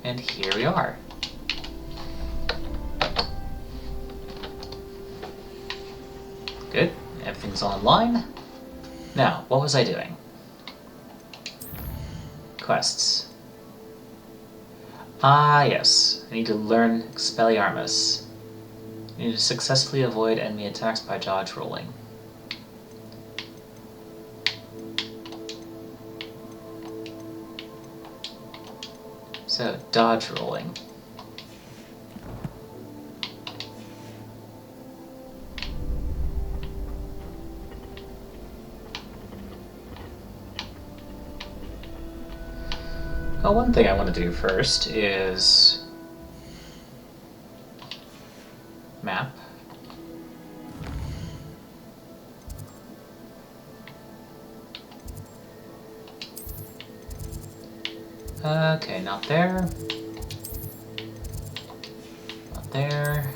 And here we are. Good, everything's online. Now, what was I doing? Quests. Ah, yes. I need to learn Expelliarmus. I need to successfully avoid enemy attacks by dodge rolling. So, dodge rolling. Well, one thing I want to do first is map. Okay, not there. Not there.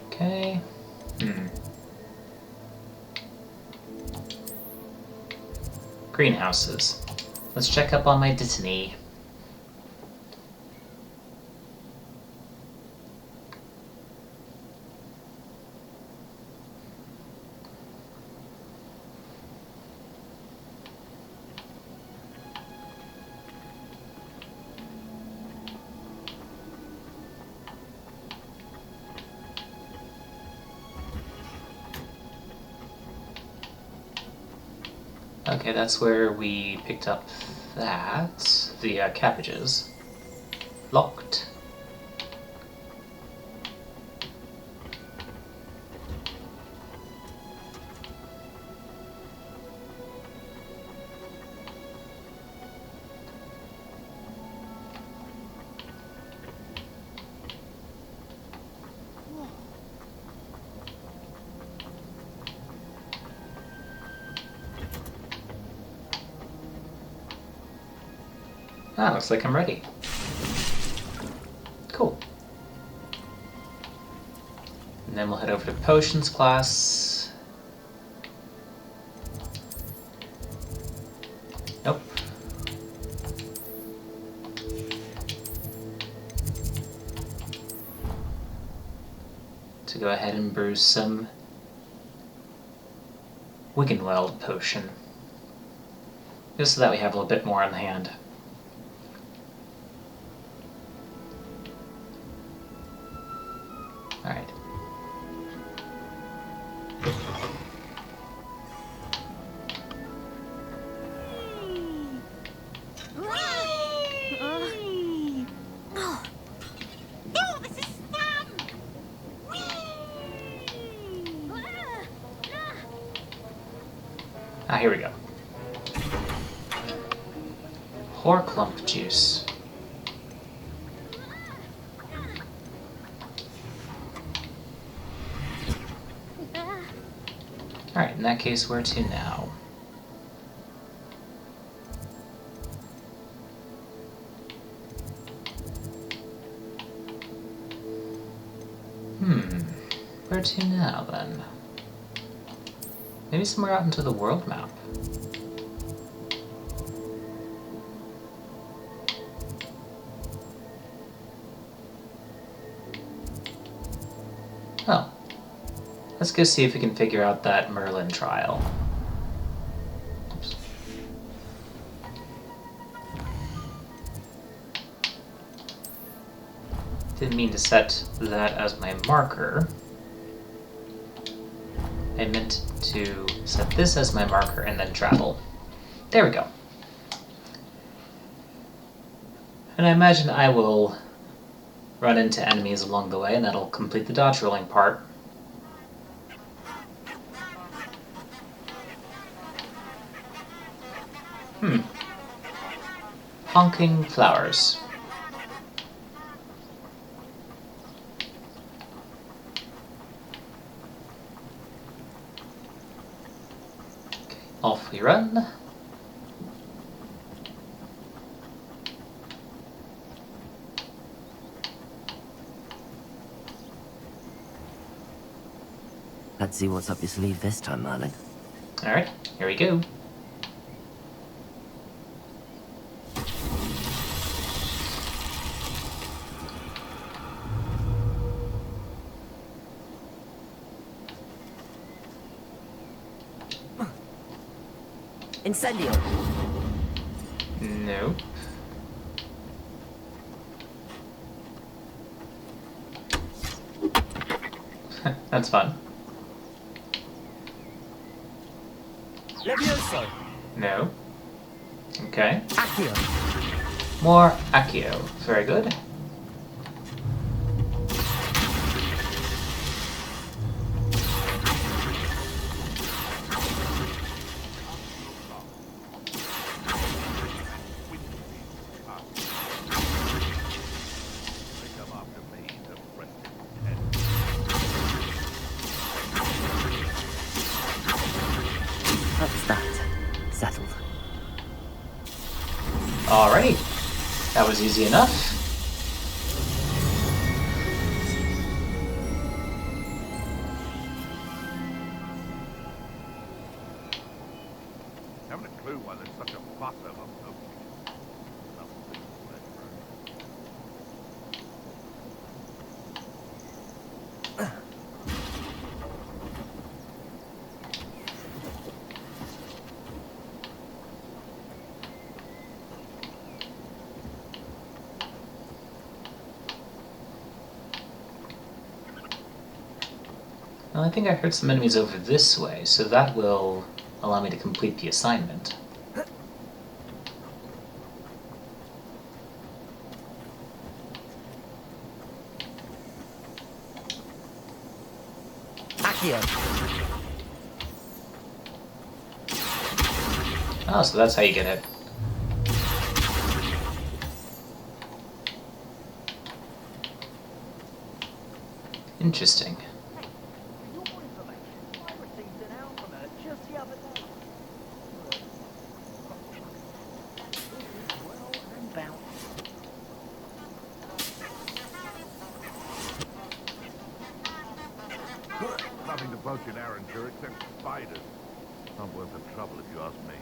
Okay. Greenhouses. Let's check up on my Disney. Okay, that's where we picked up that. The cabbages. Locked. Ah, looks like I'm ready. Cool. And then we'll head over to Potions class. Nope. To go ahead and brew some Wiggenweld potion. Just so that we have a little bit more on hand. Alright. Ah, here we go. Horclump juice. Alright, in that case, where to now? Where to now, then? Maybe somewhere out into the world map. Oh. Let's go see if we can figure out that Merlin trial. Oops. Didn't mean to set that as my marker. I meant to set this as my marker and then travel. There we go. And I imagine I will run into enemies along the way, and that'll complete the dodge rolling part. Honking flowers. Okay, off we run. Let's see what's up your sleeve this time, Merlin. Alright, here we go. Incendio. No. That's fun. Levioso. No. Okay. Accio. More Accio. Very good. That's that. Settled. Alrighty. That was easy enough. Haven't a clue why there's such a fuss over them. Well, I think I heard some enemies over this way, so that will allow me to complete the assignment. Accio. Oh, so that's how you get hit. Interesting. Nothing to poach in Arranger except spiders. Not worth the trouble if you ask me.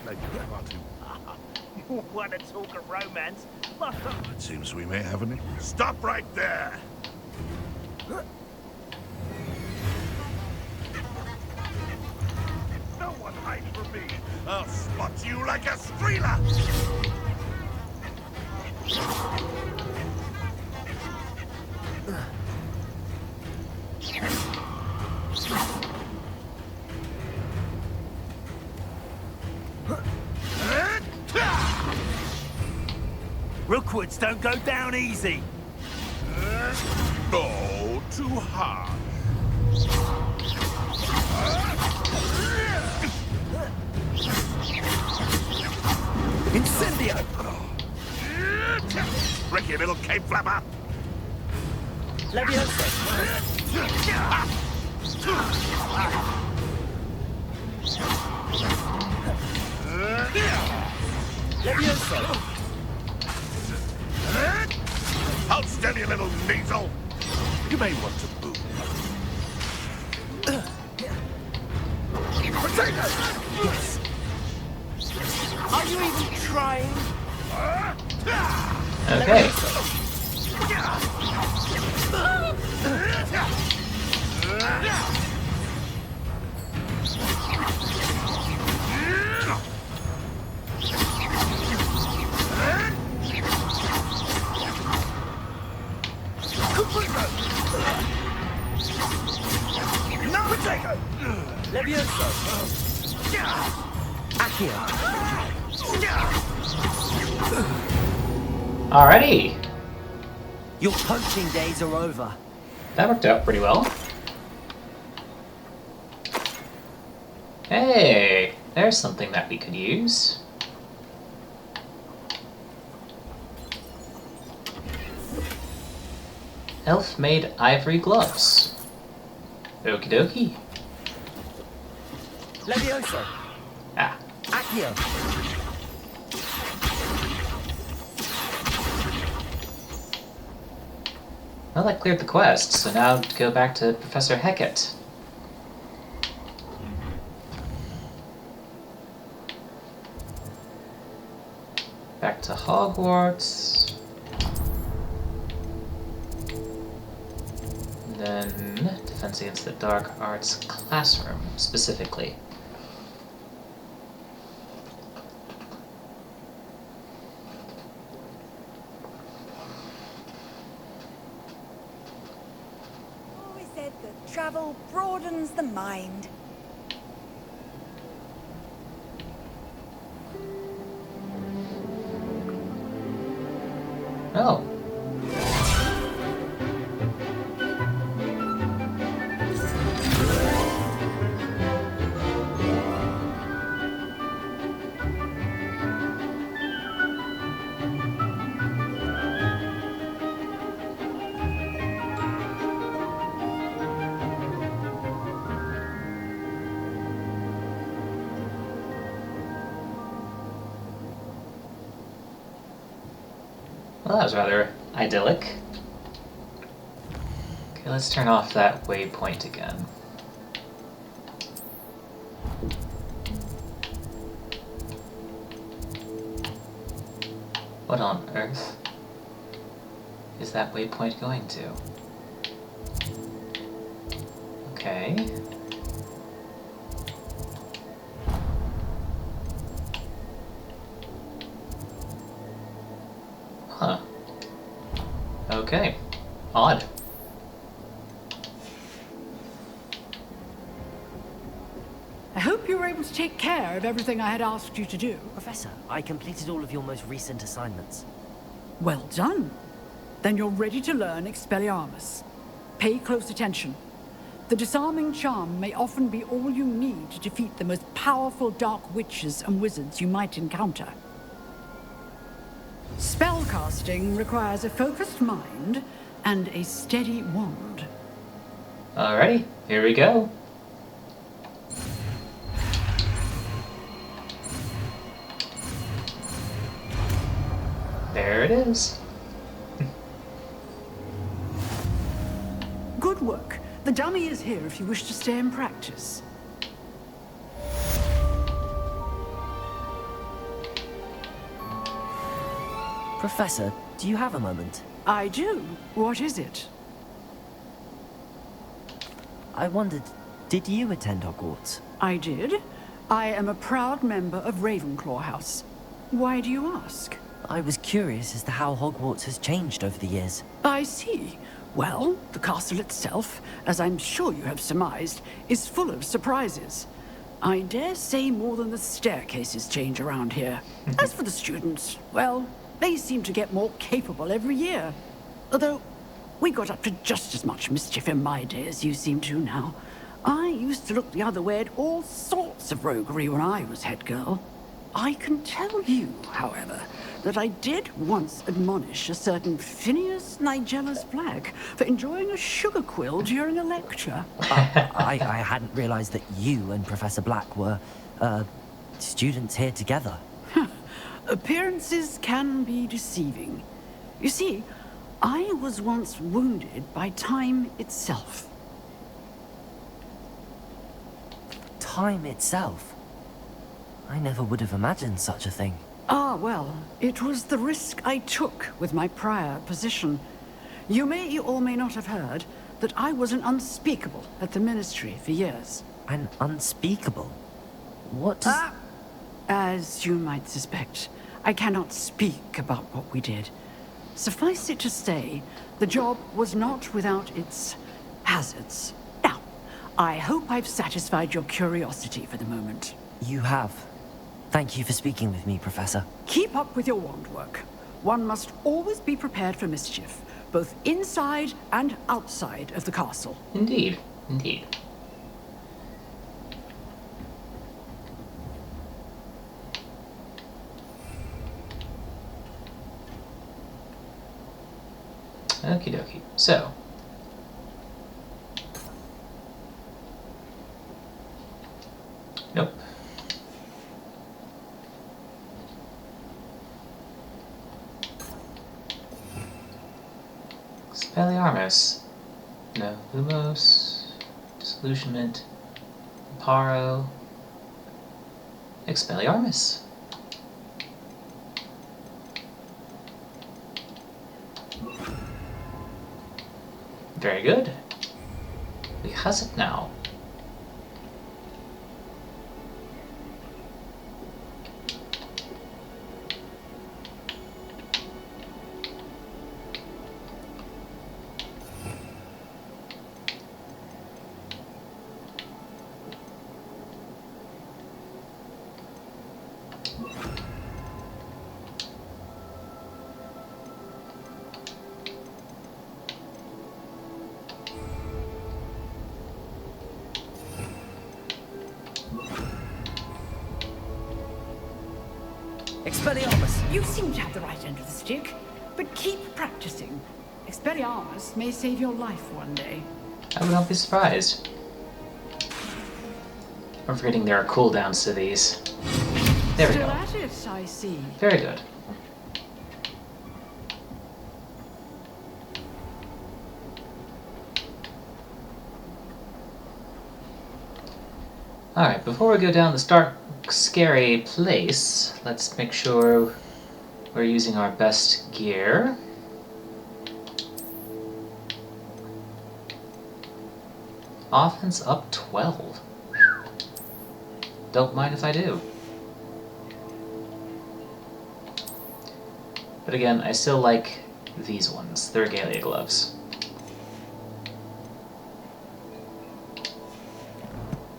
Nature's far too... Want to talk of romance? It seems we may have any. Stop right there! No one hide from me! I'll spot you like a streeler! Rookwoods don't go down easy. Oh, too hard. Incendio! Ricky, little cave flapper! Levioso. Levioso. Hold still, you little weasel! You may want to move. Potato! Yes. Are you even trying? Okay. No potato! Levioso. Accio. Alrighty. Your poaching days are over. That worked out pretty well. Hey, there's something that we could use. Elf-made ivory gloves. Okie dokie. Levioso. Ah, Accio. well, that cleared the quest, so now to go back to Professor Hecat. Back to Hogwarts. And then Defense Against the Dark Arts Classroom, specifically. Always said that travel broadens the mind. Oh. Well, that was rather idyllic. Okay, let's turn off that waypoint again. What on earth is that waypoint going to? Okay. Huh. Okay. Odd. I hope you were able to take care of everything I had asked you to do. Professor, I completed all of your most recent assignments. Well done. Then you're ready to learn Expelliarmus. Pay close attention. The disarming charm may often be all you need to defeat the most powerful dark witches and wizards you might encounter. Spellcasting requires a focused mind and a steady wand. Alrighty, here we go. There it is. Good work. The dummy is here if you wish to stay and practice. Professor, do you have a moment? I do. What is it? I wondered, did you attend Hogwarts? I did. I am a proud member of Ravenclaw House. Why do you ask? I was curious as to how Hogwarts has changed over the years. I see. Well, the castle itself, as I'm sure you have surmised, is full of surprises. I dare say more than the staircases change around here. As for the students, well, they seem to get more capable every year. Although, we got up to just as much mischief in my day as you seem to now. I used to look the other way at all sorts of roguery when I was head girl. I can tell you, however, that I did once admonish a certain Phineas Nigella's Black for enjoying a sugar quill during a lecture. I hadn't realized that you and Professor Black were, students here together. Appearances can be deceiving. You see, I was once wounded by time itself. Time itself? I never would have imagined such a thing. Ah, well, it was the risk I took with my prior position. You may or may not have heard that I was an unspeakable at the Ministry for years. An unspeakable? What does... As you might suspect, I cannot speak about what we did. Suffice it to say, the job was not without its hazards. Now, I hope I've satisfied your curiosity for the moment. You have. Thank you for speaking with me, Professor. Keep up with your wand work. One must always be prepared for mischief, both inside and outside of the castle. Indeed, indeed. Okie dokie. So. Nope. Expelliarmus. No. Lumos. Disillusionment. Paro. Expelliarmus. Very good. We has it now. Expelliarmus! You seem to have the right end of the stick, but keep practicing. Expelliarmus may save your life one day. I would not be surprised. I'm forgetting there are cooldowns to these. There we Still go. at it, I see. Very good. Alright, before we go down this dark, scary place, let's make sure we're using our best gear. Offense up 12. Don't mind if I do. But again, I still like these ones. They're Regalia gloves.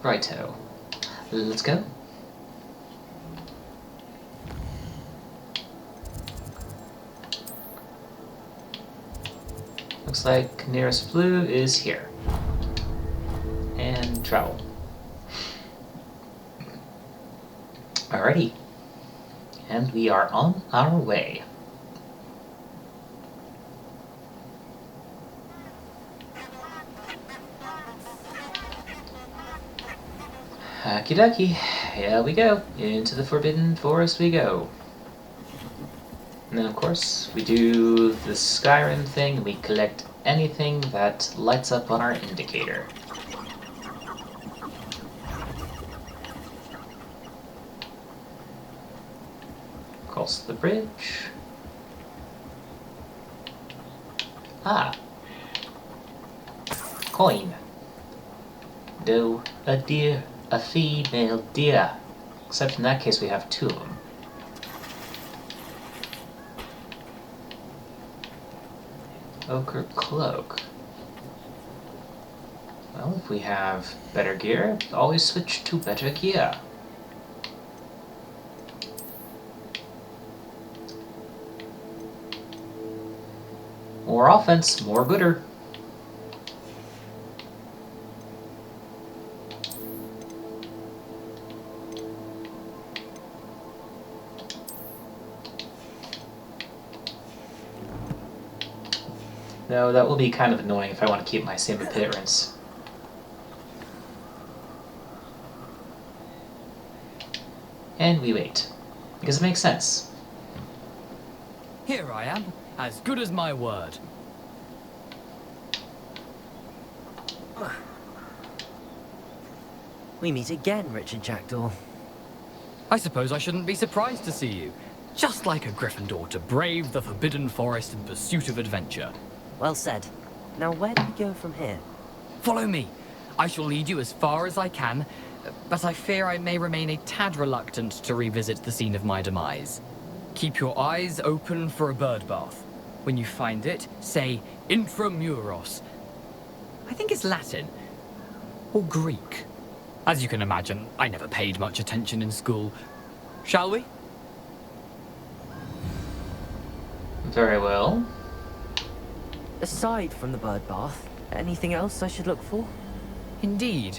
Righto. Let's go. Looks like nearest blue is here. And travel. Alrighty. And we are on our way. Okie dokie, here we go. Into the Forbidden Forest we go. And then of course, we do the Skyrim thing, we collect anything that lights up on our indicator. Cross the bridge. Ah! Coin. Doe, a deer. A female deer. Except in that case we have two of them. Ochre cloak. Well, if we have better gear, always switch to better gear. More offense, more gooder. No, that will be kind of annoying if I want to keep my same appearance. And we wait. Because it makes sense. Here I am, as good as my word. We meet again, Richard Jackdaw. I suppose I shouldn't be surprised to see you. Just like a Gryffindor to brave the Forbidden Forest in pursuit of adventure. Well said. Now where do we go from here? Follow me. I shall lead you as far as I can, but I fear I may remain a tad reluctant to revisit the scene of my demise. Keep your eyes open for a bird bath. When you find it, say intramuros. I think it's Latin. Or Greek. As you can imagine, I never paid much attention in school. Shall we? Very well. Aside from the bird bath, anything else I should look for? Indeed.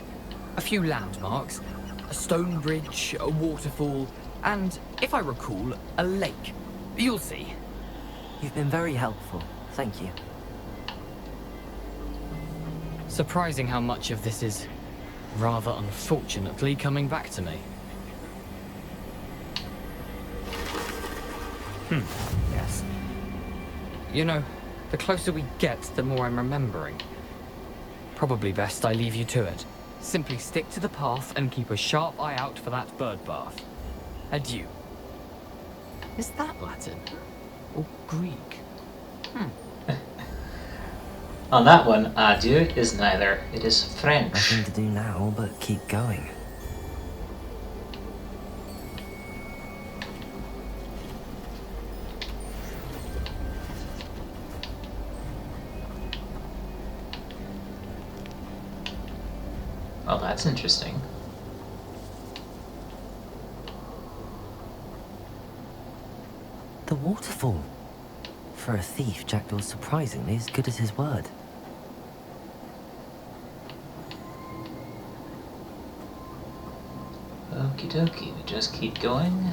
A few landmarks, a stone bridge, a waterfall, and, if I recall, a lake. You'll see. You've been very helpful. Thank you. Surprising how much of this is, rather unfortunately, coming back to me. Yes. You know, the closer we get, the more I'm remembering. Probably best I leave you to it. Simply stick to the path and keep a sharp eye out for that bird bath. Adieu. Is that Latin? Or Greek? On that one, adieu is neither. It is French. Nothing to do now but keep going. Well, that's interesting. The waterfall. For a thief, Jackdaw's surprisingly as good as his word. Okie dokie, we just keep going.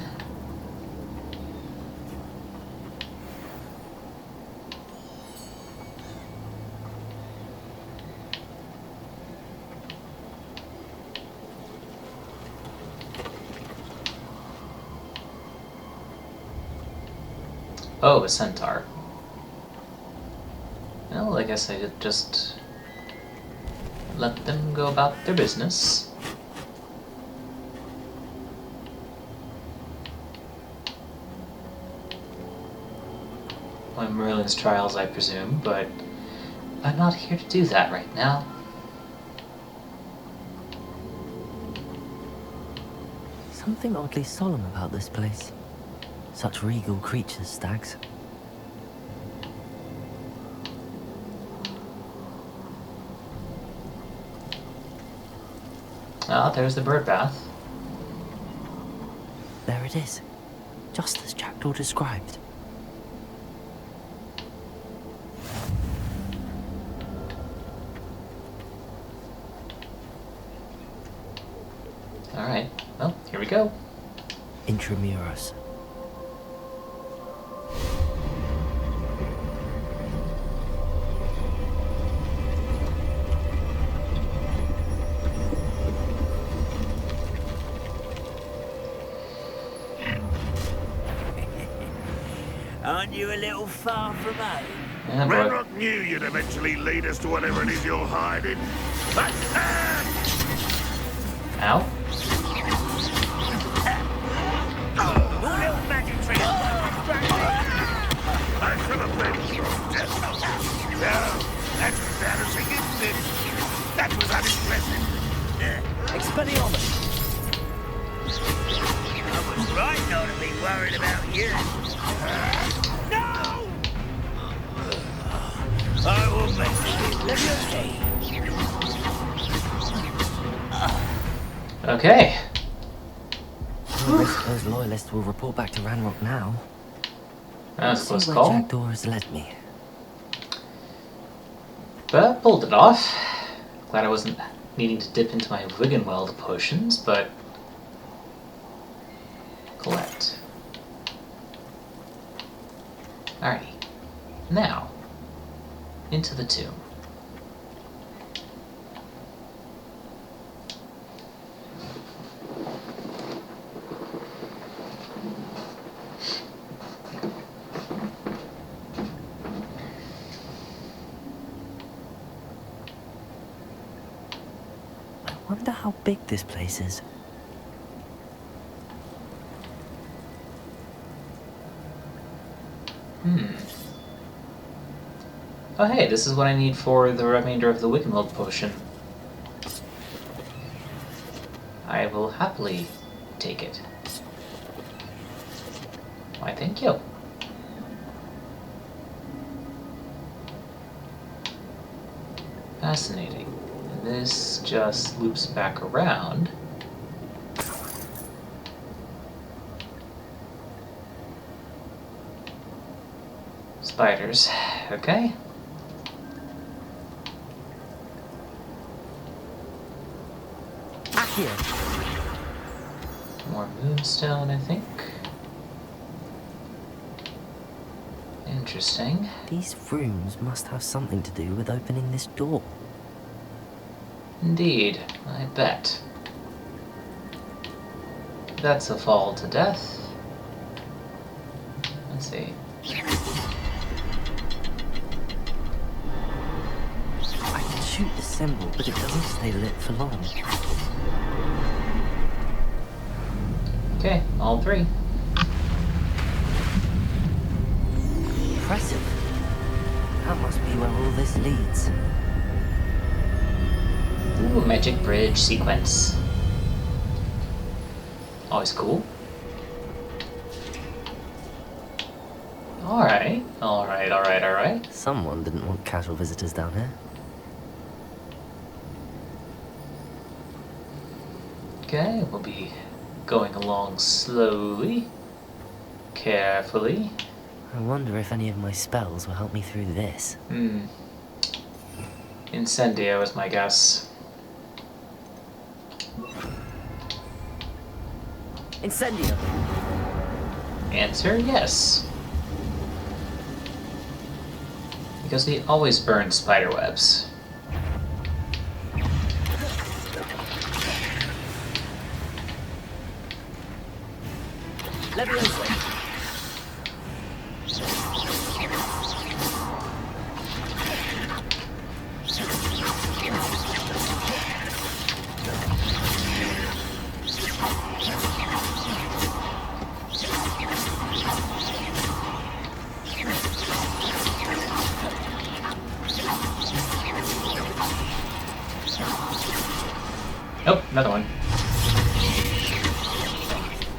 Oh, a centaur. Well, I guess I could just let them go about their business. By Merlin's trials, I presume, but I'm not here to do that right now. Something oddly solemn about this place. Such regal creatures, stags. Ah, there's the bird bath. There it is. Just as Jackdaw described. Alright, well, here we go. Intramuros. Aren't you a little far from home? Yeah, boy. Ranrock knew you'd eventually lead us to whatever it is you're hiding. Ow. Your little magic trick. I should have been. Well, that's embarrassing, isn't it? That was unimpressive. Expelliarmus. I was right not to be worried about you. No! I will make it. Let me Okay. The risk those loyalists will report back to Ranrock now. That's a See close where call. Jackdaw has led me. But pulled it off. Glad I wasn't needing to dip into my Wiggenweld potions, but collect. Alrighty. Now, into the tomb. I wonder how big this place is. Oh hey, this is what I need for the remainder of the Wiggenweld potion. I will happily take it. Why, thank you. Fascinating. And this just loops back around. Spiders. Okay. Here. More moonstone, I think. Interesting. These rooms must have something to do with opening this door. Indeed, I bet. That's a fall to death. Let's see. I can shoot the symbol, but it doesn't stay lit for long. Okay, all three. Impressive. That must be where all this leads. Ooh, magic bridge sequence. Always cool. Alright, alright, alright, alright. Someone didn't want casual visitors down here. Okay, we'll be going along slowly, carefully. I wonder if any of my spells will help me through this. Incendio is my guess. Incendio! Answer, yes. Because we always burn spider webs. Leviosa! Oh, another one.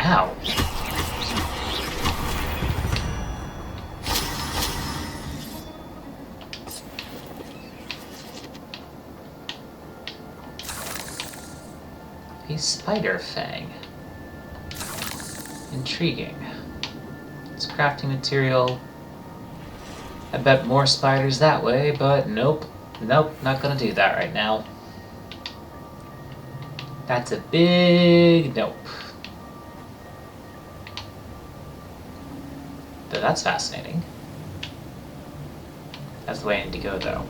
Ow. A spider fang. Intriguing. It's crafting material. I bet more spiders that way, but nope. Nope, not gonna do that right now. That's a big nope. Though that's fascinating. That's the way I need to go, though.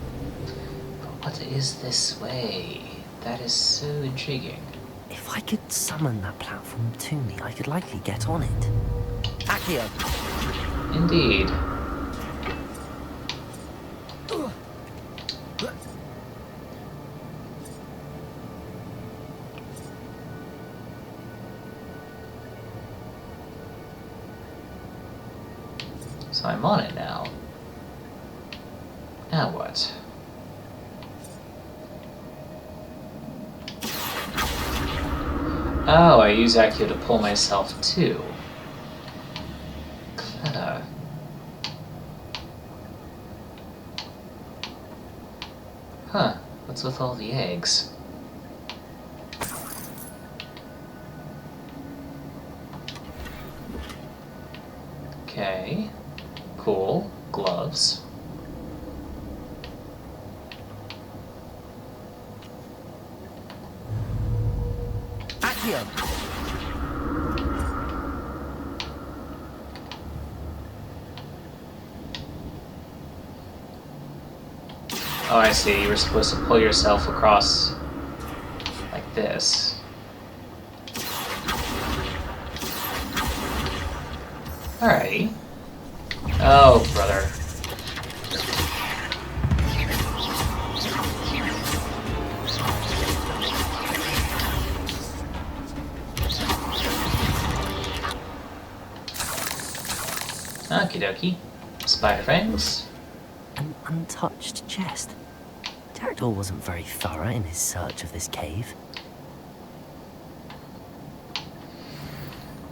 But what is this way? That is so intriguing. If I could summon that platform to me, I could likely get on it. Accio! Indeed. So I'm on it now. Now what? Oh, I use Accio to pull myself too. Clever. Huh, what's with all the eggs? Okay. Cool. Gloves. Accio! Oh, I see. You were supposed to pull yourself across like this. Alrighty. Oh, brother. Okie dokie. Spider fangs. An untouched chest. Jackdaw wasn't very thorough in his search of this cave.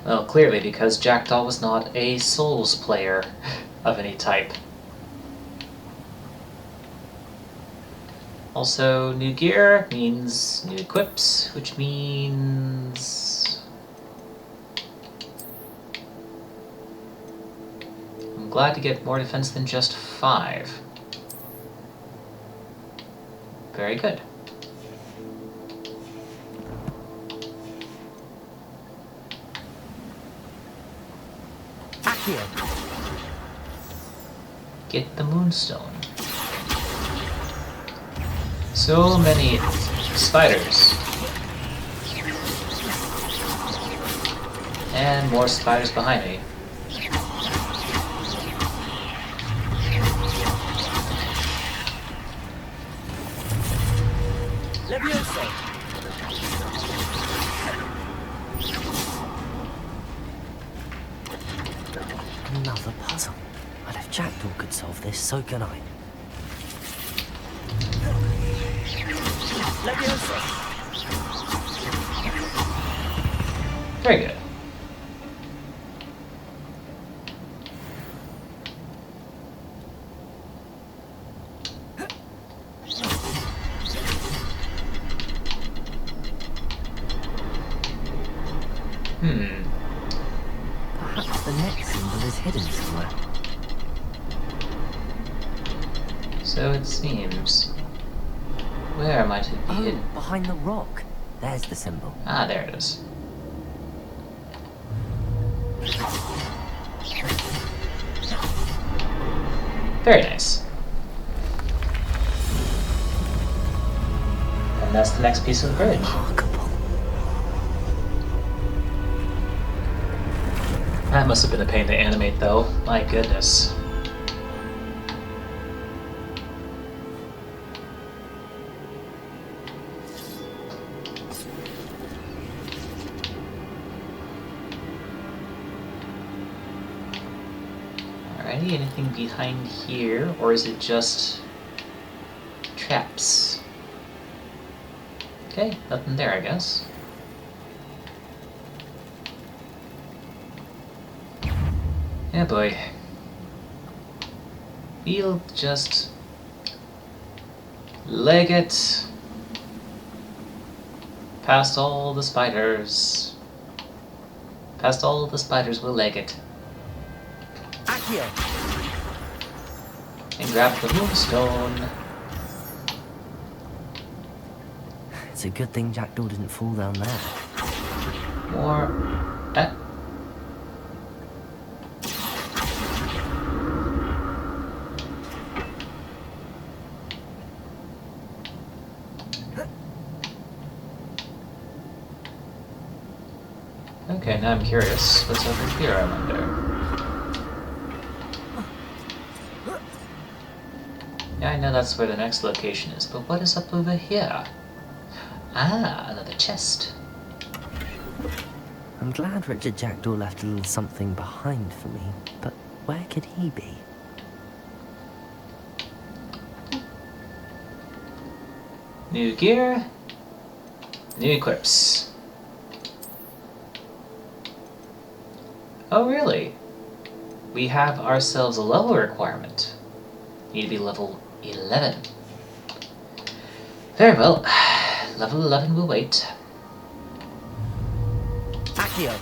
Well, clearly because Jackdaw was not a Souls player of any type. Also, new gear means new equips, which means... I'm glad to get more defense than just 5. Very good. Accio! Get the Moonstone. So many spiders. And more spiders behind me. Leviosa! Another puzzle. But if Jackdaw could solve this, so can I. Leviosa. Very good. Perhaps the next symbol is hidden somewhere. So it seems. Where might it be Oh, hidden? behind the rock. There's the symbol. Ah, there it is. Very nice. And that's the next piece of the bridge. Remarkable. That must have been a pain to animate, though. My goodness. Alrighty, anything behind here, or is it just traps? Okay, nothing there, I guess. Yeah, boy. We'll just leg it past all the spiders. Past all the spiders, we'll leg it. Accio. And grab the moonstone. It's a good thing Jackdaw didn't fall down there. More. Okay, now I'm curious. What's over here, I wonder? Yeah, I know that's where the next location is, but what is up over here? Ah, another chest. I'm glad Richard Jackdaw left a little something behind for me, but where could he be? New gear, new equips. Oh, really? We have ourselves a level requirement. Need to be level 11. Very well. Level 11 will wait. Accio.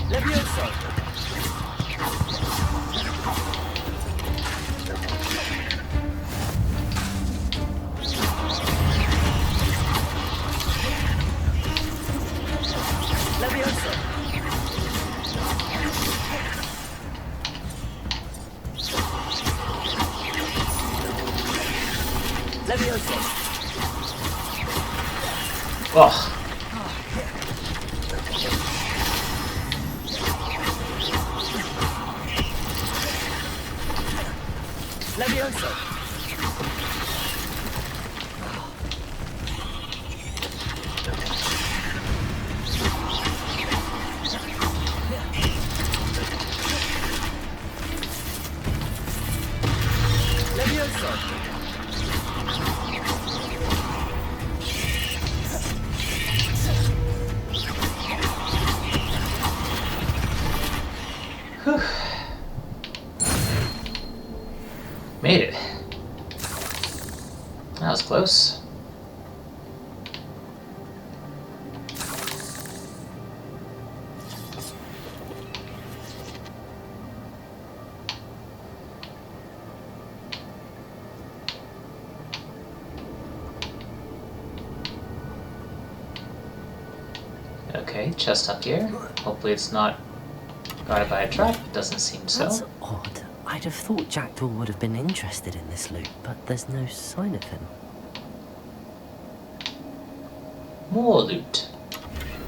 Leviosa. Leviosa. Leviosa. Oh, Leviosa. Leviosa. whew. Made it. That was close. Okay, chest up here. Hopefully it's not guarded by a trap. Doesn't seem so. That's odd. I'd have thought Jackdaw would have been interested in this loot, but there's no sign of him. More loot.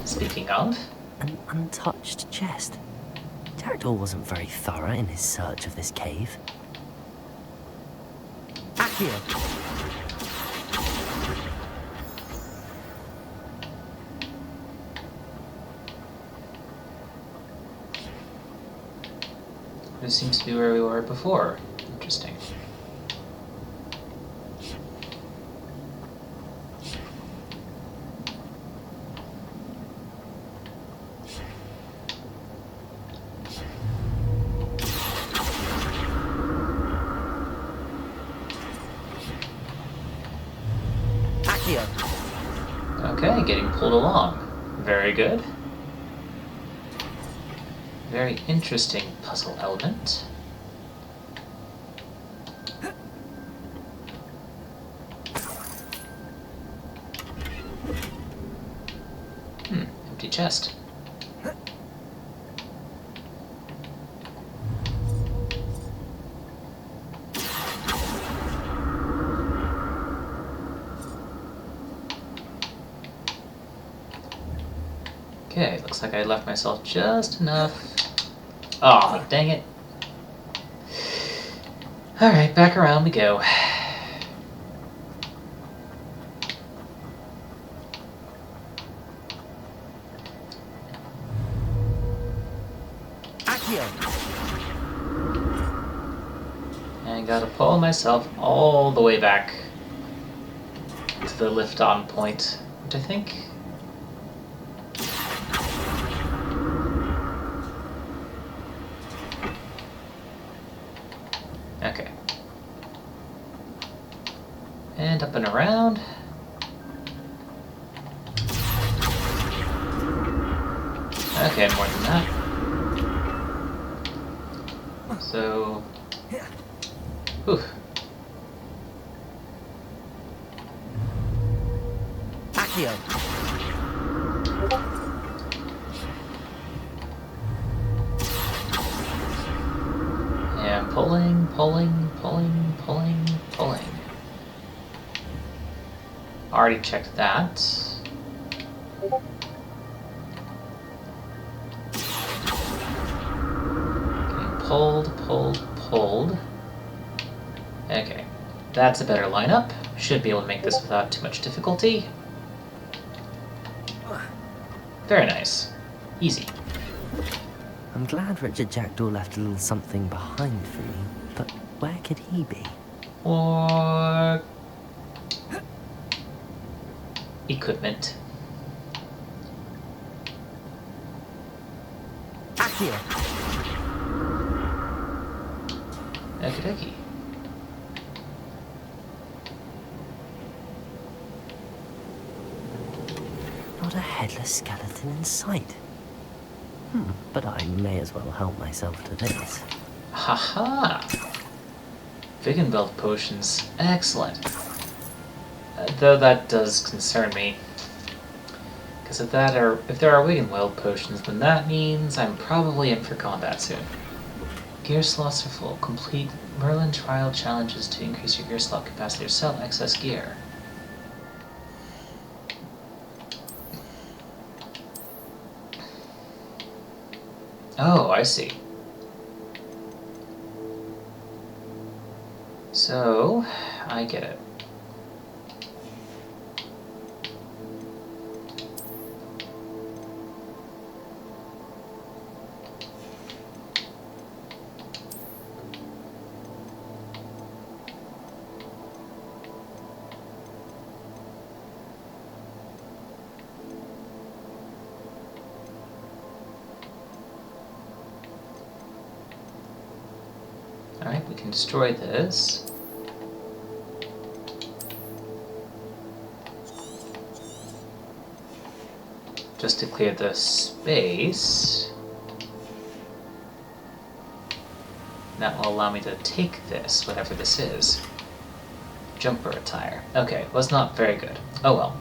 Speaking of, An untouched chest. Jackdaw wasn't very thorough in his search of this cave. Accio. This seems to be where we were before. Interesting. Okay, getting pulled along. Very good. Very interesting puzzle element. Empty chest. Okay, looks like I left myself just enough. Aw, dang it. Alright, back around we go. And gotta pull myself all the way back to the lift-on point, which I think... Okay. And up and around. Okay, more than that. So... Whew. And pulling. Already checked that. Getting pulled. Okay, that's a better lineup. Should be able to make this without too much difficulty. Very nice. Easy. I'm glad Richard Jackdaw left a little something behind for me, but where could he be? Or... equipment. Akio! Okie dokie. Not a headless skeleton in sight. But I may as well help myself to this. Haha! Vegan-belt potions. Excellent. Though that does concern me. Because if there are Wiggenweld potions, then that means I'm probably in for combat soon. Gear slots are full. Complete Merlin trial challenges to increase your gear slot capacity or sell excess gear. Oh, I see. So, I get it. Alright, we can destroy this. Just to clear the space. That will allow me to take this, whatever this is. Jumper attire. Okay, was not very good. Oh well.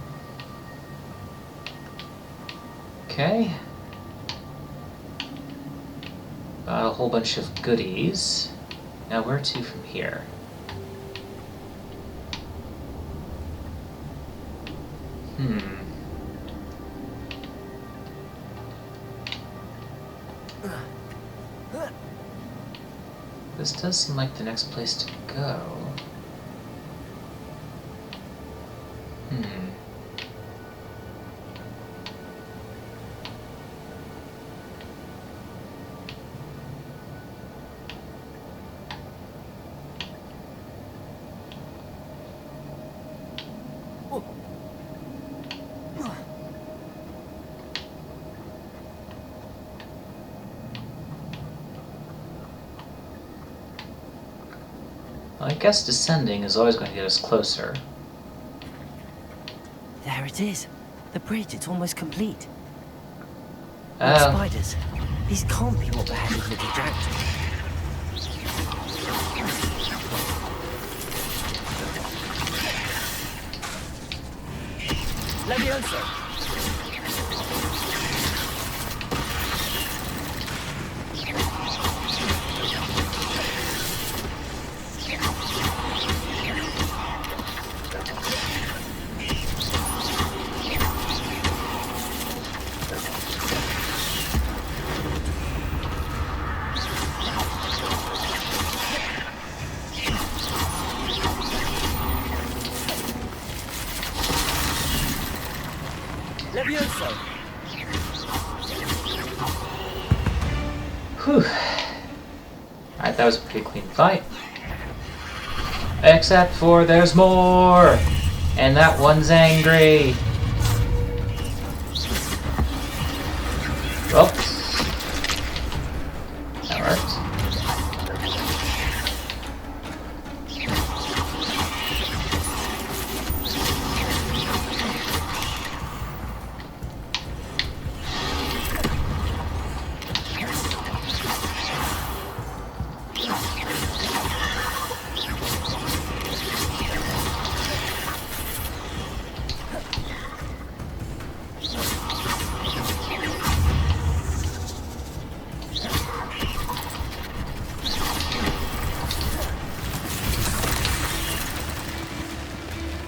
Okay. Got a whole bunch of goodies. Now where to from here? This does seem like the next place to go. I guess descending is always going to get us closer. There it is. The bridge, it's almost complete. More Oh, spiders. These can't be what beheaded little Jackdaw. Levioso! Levioso! whew. Alright, that was a pretty clean fight. Except for there's more! And that one's angry! Well, that worked.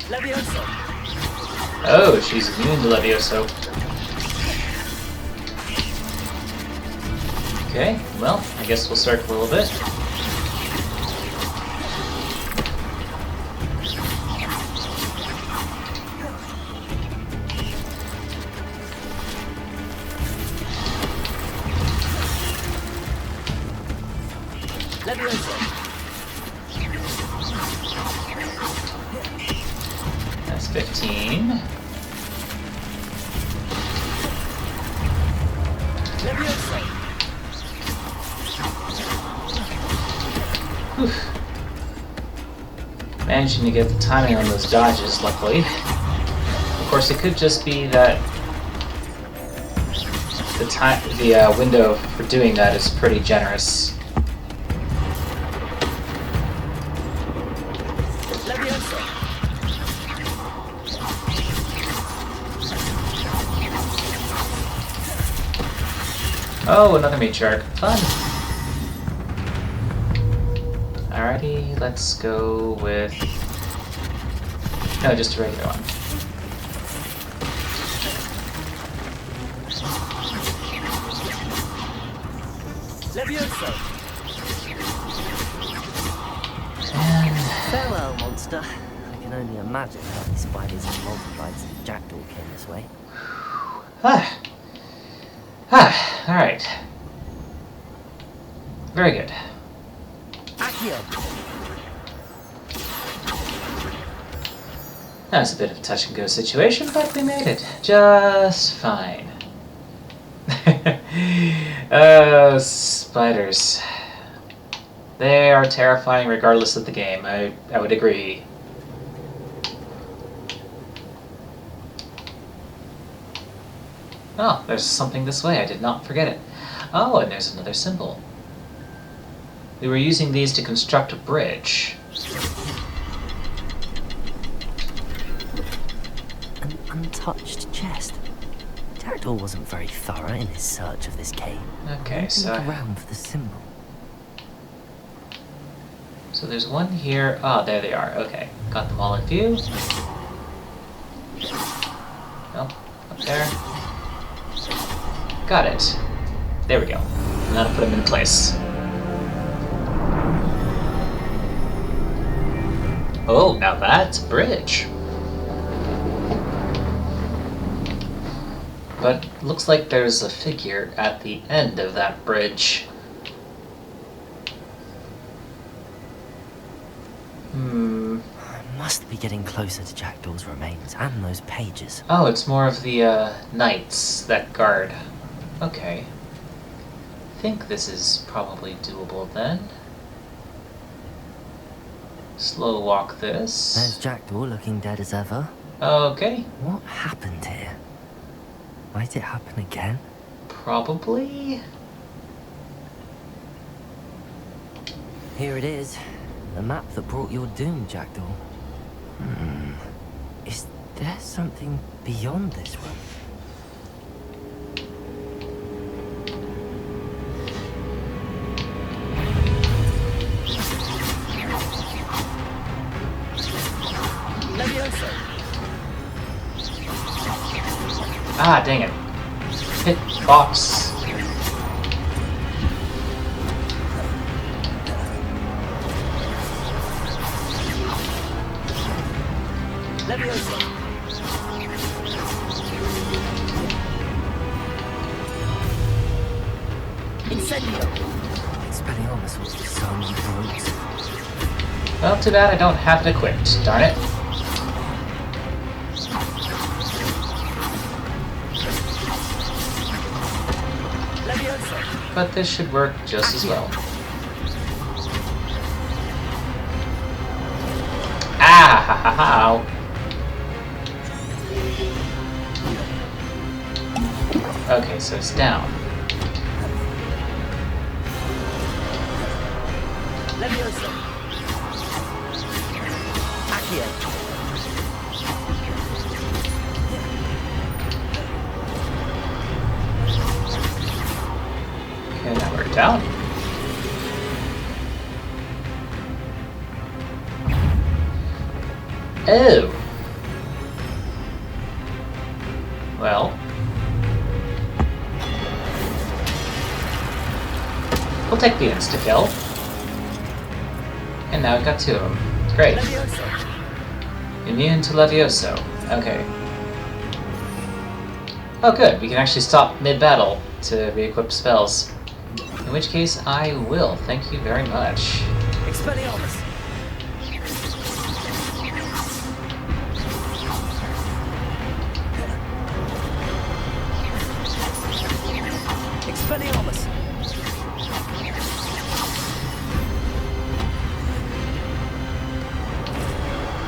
Levioso! Oh, she's immune to Levioso. Okay, well, I guess we'll circle a little bit. Levioso! That's 15. Levioso! Managing to get the timing on those dodges, luckily. Of course, it could just be that the window for doing that is pretty generous. Levioso! Oh, another matriarch. Fun! Alrighty, let's go with... No, just a regular one. Levioso! And... Farewell, monster. I can only imagine how these spiders and multiplied since Jackdaw came this way. Alright. Very good. Accio! That was a bit of a touch-and-go situation, but we made it just fine. Oh, spiders. They are terrifying regardless of the game, I would agree. Oh, there's something this way, I did not forget it. Oh, and there's another symbol. We were using these to construct a bridge. An untouched chest. Jackdaw wasn't very thorough in his search of this cave. Okay, so... Look around for the symbol. So there's one here. Oh, there they are. Okay, got them all in view. Nope, up there. Got it. There we go. Now to put them in place. Oh, now that's a bridge. But looks like there's a figure at the end of that bridge. I must be getting closer to Jackdaw's remains and those pages. Oh, it's more of the knights that guard. Okay. I think this is probably doable then. slow walk There's this. Jackdaw looking dead as ever. Okay, What happened here? Might it happen again? probably. Here it is. The map that brought your doom, Jackdaw. Is there something beyond this one? Levioso. Ah, dang it. Hit box. Levioso. Incendio. Expelliarmus was the son you broke. Well, too bad I don't have it equipped. Darn it. Levioso. But this should work just as well. Ah, ha, ha, ha. Okay, so it's down. Levioso. Accio. Okay, now we're down. Oh. Well. We'll take the insta-kill. And now we've got two of them. Great. Levioso. Immune to Levioso. Okay. Oh good, we can actually stop mid-battle to re-equip spells. In which case, I will. Thank you very much. Expelliarmus. Expelliarmus.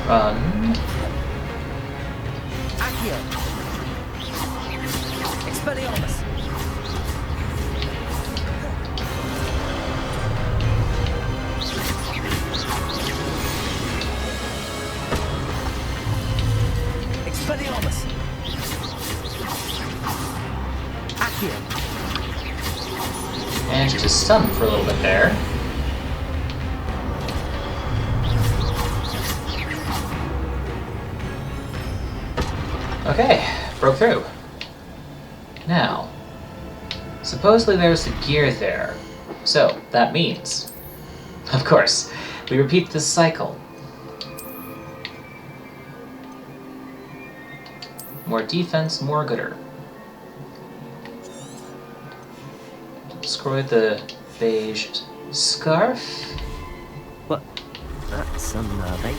Run. Accio. Expelliarmus. Expelliarmus. Accio. Managed to stun for a little bit there. Okay, broke through. Now, supposedly there's a gear there. So, that means, of course, we repeat this cycle. More defense, more gooder. Destroy the beige scarf. What? That's some bait.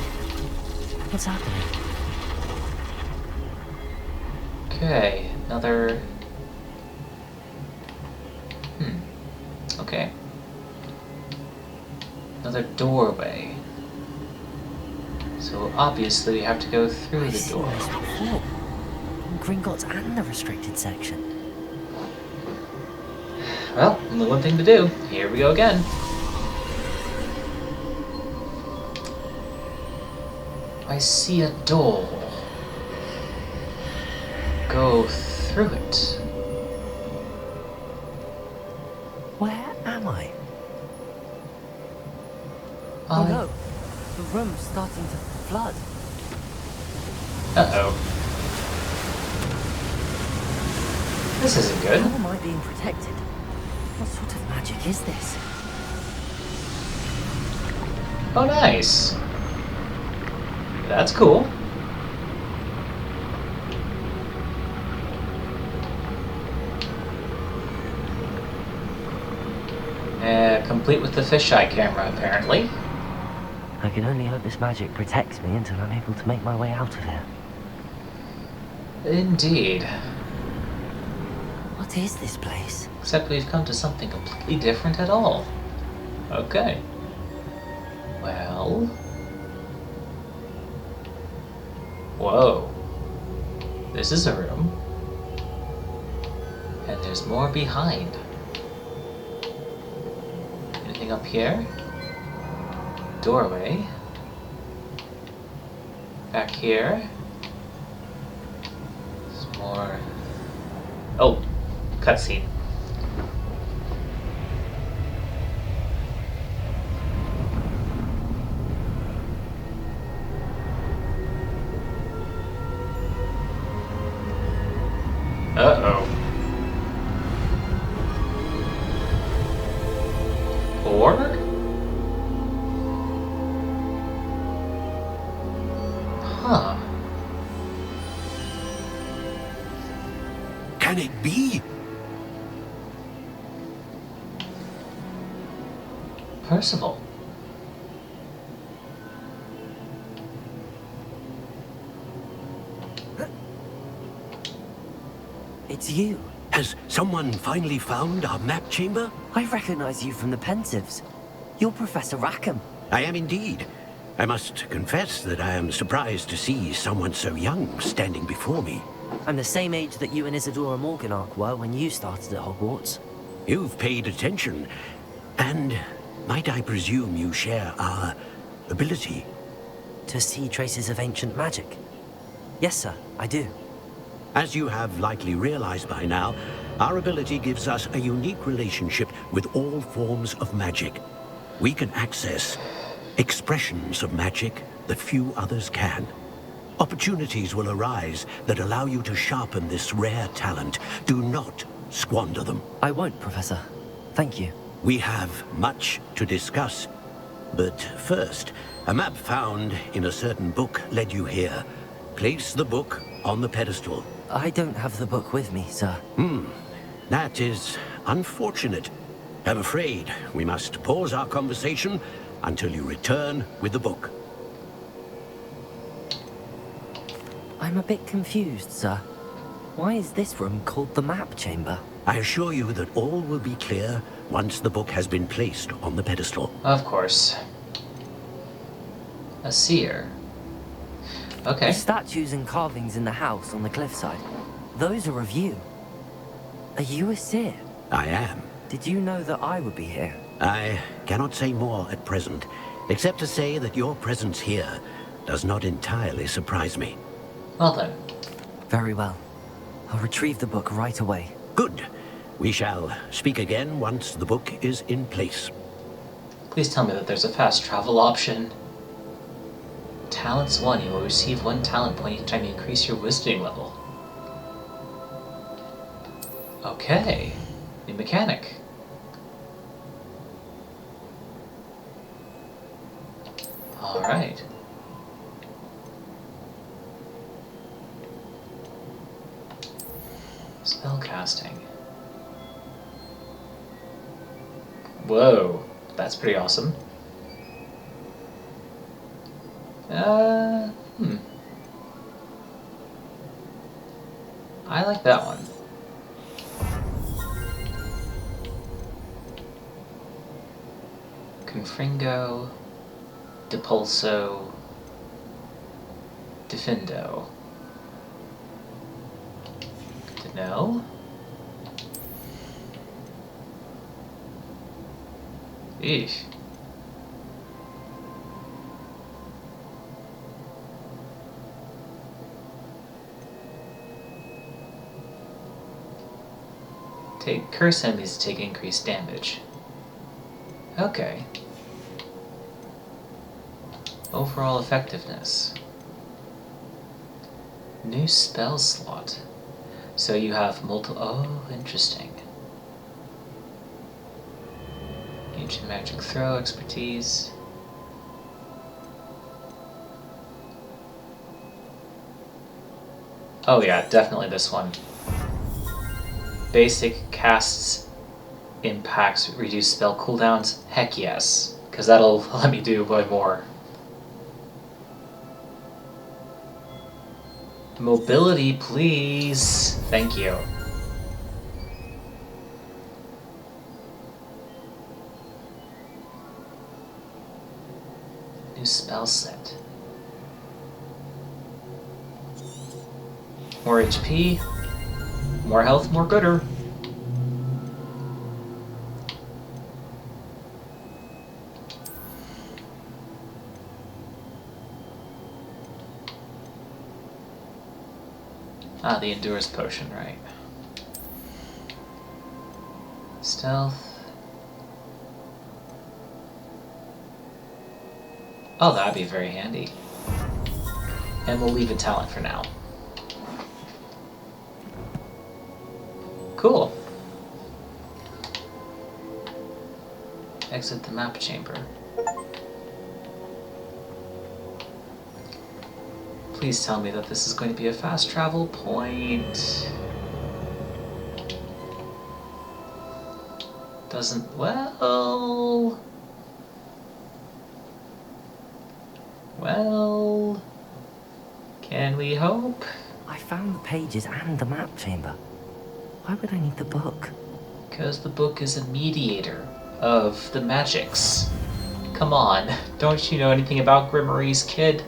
What's happening? Okay, another... Okay. Another doorway. So obviously we have to go through I've the seen door. this before. In Gringotts and the restricted section. Well, only one thing to do. Here we go again. I see a door. Go through it. Where am I? I... Oh no, the room's starting to flood. Uh-oh. This isn't good. How am I being protected? What sort of magic is this? Oh, nice. That's cool. Complete with the fisheye camera, apparently. I can only hope this magic protects me until I'm able to make my way out of here. Indeed. What is this place? Except we've come to something completely different at all. Okay. Well... Whoa. This is a room. And there's more behind. Anything up here? Doorway. Back here. There's more. Oh, cutscene. Uh-oh. Or? Huh. Can it be? Percival. It's you. Has someone finally found our map chamber? I recognize you from the Pensives. You're Professor Rackham. I am indeed. I must confess that I am surprised to see someone so young standing before me. I'm the same age that you and Isadora Morganach were when you started at Hogwarts. You've paid attention, and might I presume you share our ability? To see traces of ancient magic. Yes, sir, I do. As you have likely realized by now, our ability gives us a unique relationship with all forms of magic. We can access expressions of magic that few others can. Opportunities will arise that allow you to sharpen this rare talent. Do not squander them. I won't, Professor. Thank you. We have much to discuss. But first, a map found in a certain book led you here. Place the book on the pedestal. I don't have the book with me, sir. That is unfortunate. I'm afraid we must pause our conversation until you return with the book. I'm a bit confused, sir. Why is this room called the map chamber? I assure you that all will be clear once the book has been placed on the pedestal. Of course. A seer. Okay. The statues and carvings in the house on the cliffside, those are of you. Are you a seer? I am. Did you know that I would be here? I cannot say more at present, except to say that your presence here does not entirely surprise me. Well then. Very well. I'll retrieve the book right away. Good. We shall speak again once the book is in place. Please tell me that there's a fast travel option. Talents 1. You will receive 1 talent point each time you increase your wizarding level. Okay. New mechanic. Alright. Spellcasting. Whoa, that's pretty awesome. I like that one. Confringo, Depulso, Defendo. Good to know. Eesh. Curse enemies take increased damage. Okay. Overall effectiveness. New spell slot. So you have multiple. Oh, interesting. Ancient magic throw expertise. Oh yeah, definitely this one. Basic casts impacts reduce spell cooldowns. Heck yes, because that'll let me do way more. Mobility, please. Thank you. New spell set. More HP, more health, more gooder. Ah, the Endurance Potion, right. Stealth. Oh, that'd be very handy. And we'll leave a talent for now. Cool. Exit the map chamber. Please tell me that this is going to be a fast travel point. Doesn't... well... Well... Can we hope? I found the pages and the map chamber. Why would I need the book? Because the book is a mediator of the magics. Come on, don't you know anything about Grimoires, kid?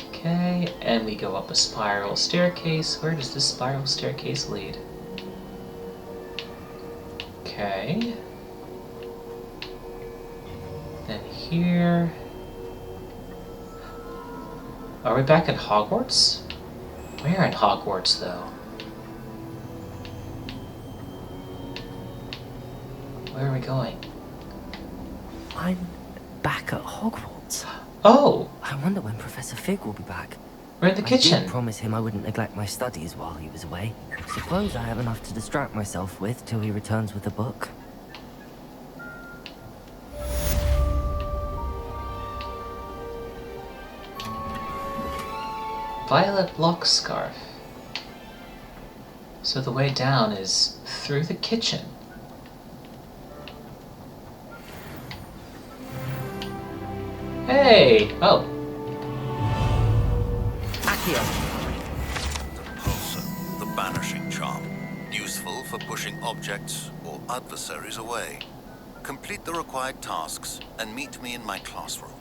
Okay, and we go up a spiral staircase. Where does this spiral staircase lead? Okay. Then here... Are we back in Hogwarts? Where in Hogwarts, though? Where are we going? I'm back at Hogwarts. Oh! I wonder when Professor Fig will be back. We're in the I kitchen. did promise him I wouldn't neglect my studies while he was away. Suppose I have enough to distract myself with till he returns with the book. Violet lock scarf. So the way down is through the kitchen. Hey! Oh. Pulsar, the banishing charm. Useful for pushing objects or adversaries away. Complete the required tasks and meet me in my classroom.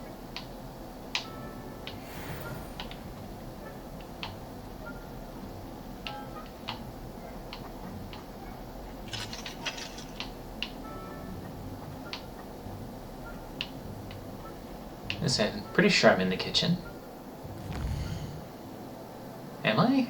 I'm pretty sure I'm in the kitchen. Am I?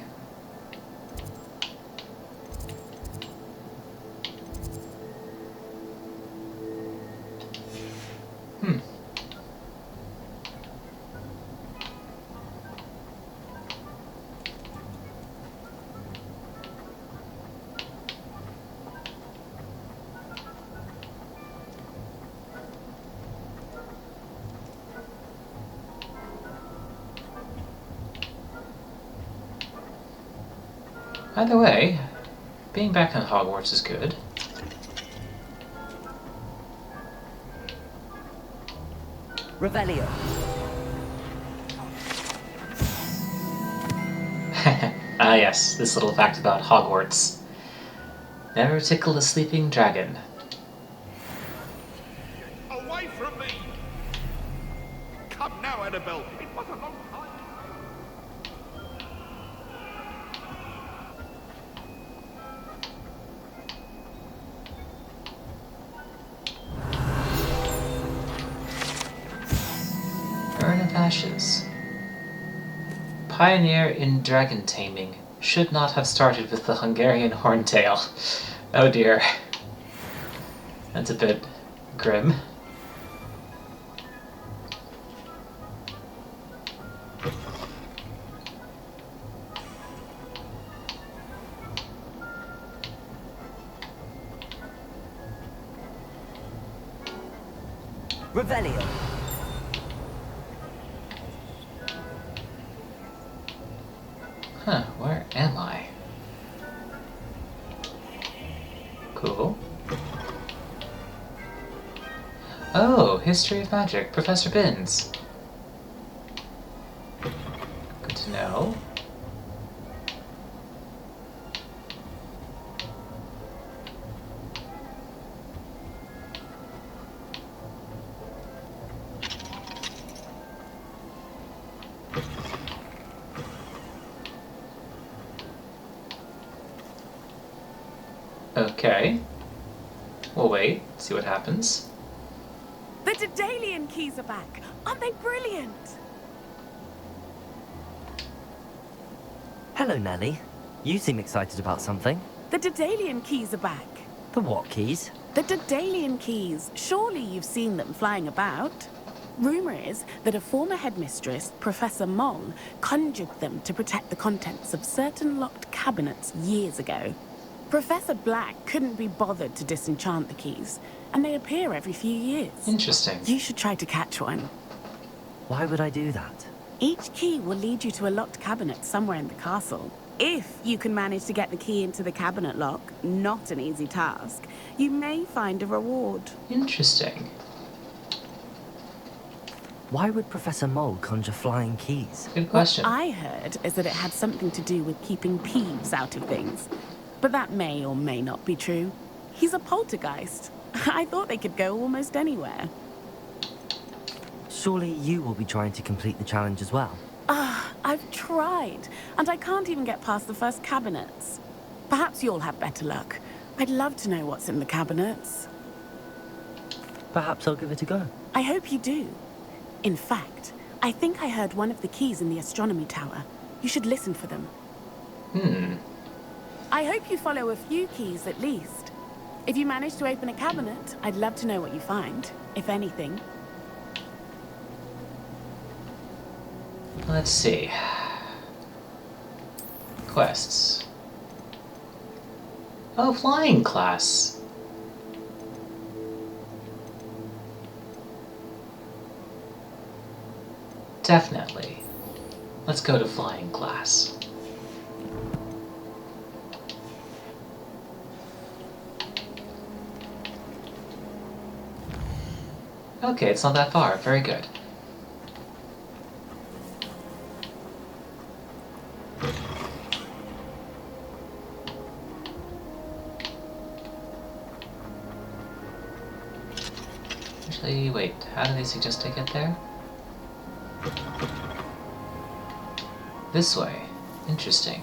Either way, being back in Hogwarts is good. Revelio. Ah yes, this little fact about Hogwarts. Never tickle a sleeping dragon. Away from me! Come now, Annabelle. It was a long time. Urn of Ashes. Pioneer in dragon taming. Should not have started with the Hungarian horntail. Oh dear. That's a bit grim. Revelio. Huh, where am I? Cool. Oh, History of Magic, Professor Binns. Good to know. Okay. We'll wait, see what happens. The Daedalian keys are back. Aren't they brilliant? Hello, Nellie. You seem excited about something. The Daedalian keys are back. The what keys? The Daedalian keys. Surely you've seen them flying about. Rumor is that a former headmistress, Professor Mong, conjured them to protect the contents of certain locked cabinets years ago. Professor Black couldn't be bothered to disenchant the keys, and they appear every few years. Interesting. You should try to catch one. Why would I do that? Each key will lead you to a locked cabinet somewhere in the castle. If you can manage to get the key into the cabinet lock, not an easy task, you may find a reward. Interesting. Why would Professor Mole conjure flying keys? Good question. What I heard is that it had something to do with keeping peeves out of things. But that may or may not be true. He's a poltergeist. I thought they could go almost anywhere. Surely you will be trying to complete the challenge as well. I've tried, and I can't even get past the first cabinets. Perhaps you'll have better luck. I'd love to know what's in the cabinets. Perhaps I'll give it a go. I hope you do. In fact, I think I heard one of the keys in the astronomy tower. You should listen for them. I hope you follow a few keys at least. If you manage to open a cabinet, I'd love to know what you find, if anything. Let's see. Quests. Oh, flying class. Definitely. Let's go to flying class. Okay, it's not that far. Very good. Actually, wait. How do they suggest I get there? This way. Interesting.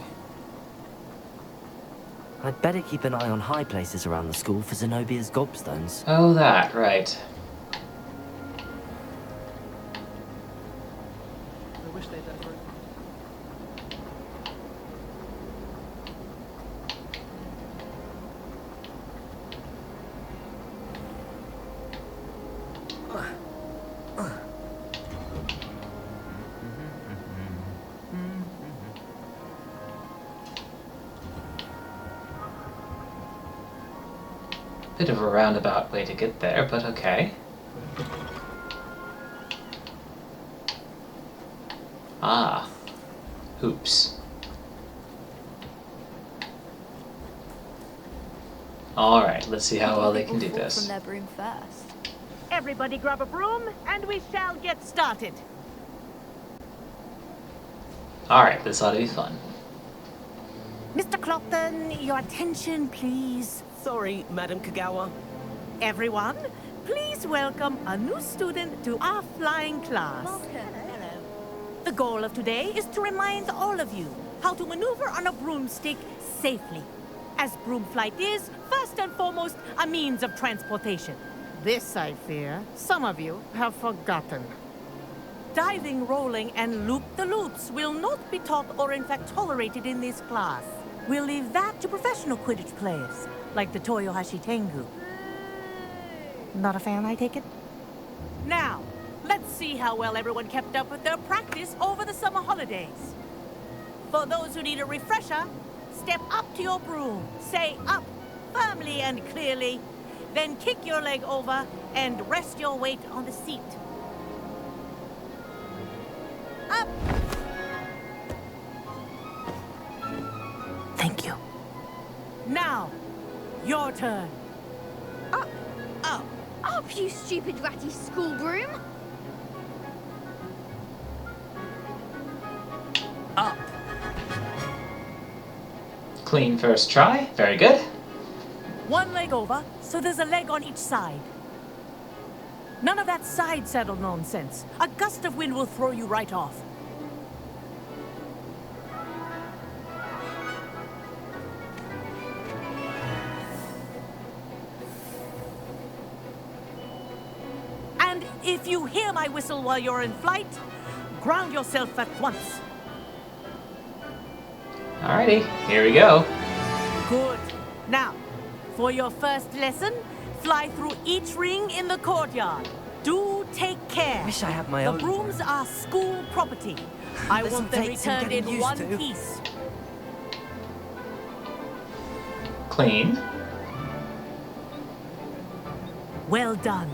I'd better keep an eye on high places around the school for Zenobia's gobstones. Oh, that, right. I wish they'd ever... Bit of a roundabout way to get there, but okay. Ah. Hoops. Alright, let's see how well they can do this. From their broom first. Everybody grab a broom, and we shall get started. Alright, this ought to be fun. Mr. Clopton, your attention, please. Sorry, Madam Kagawa. Everyone, please welcome a new student to our flying class. The goal of today is to remind all of you how to maneuver on a broomstick safely, as broom flight is, first and foremost, a means of transportation. This, I fear, some of you have forgotten. Diving, rolling, and loop-the-loops will not be taught or in fact tolerated in this class. We'll leave that to professional Quidditch players, like the Toyohashi Tengu. Not a fan, I take it? Now, let's see how well everyone kept up with their practice over the summer holidays. For those who need a refresher, step up to your broom, say up firmly and clearly, then kick your leg over and rest your weight on the seat. Up! Thank you. Now, your turn. Up, you stupid ratty school broom! Up! Clean first try. Very good. One leg over, so there's a leg on each side. None of that side saddle nonsense. A gust of wind will throw you right off. If you hear my whistle while you're in flight, ground yourself at once. Alrighty, here we go. Good. Now, for your first lesson, fly through each ring in the courtyard. Do take care. Wish I had my the own. The brooms are school property. I want them returned in one piece. Clean. Well done.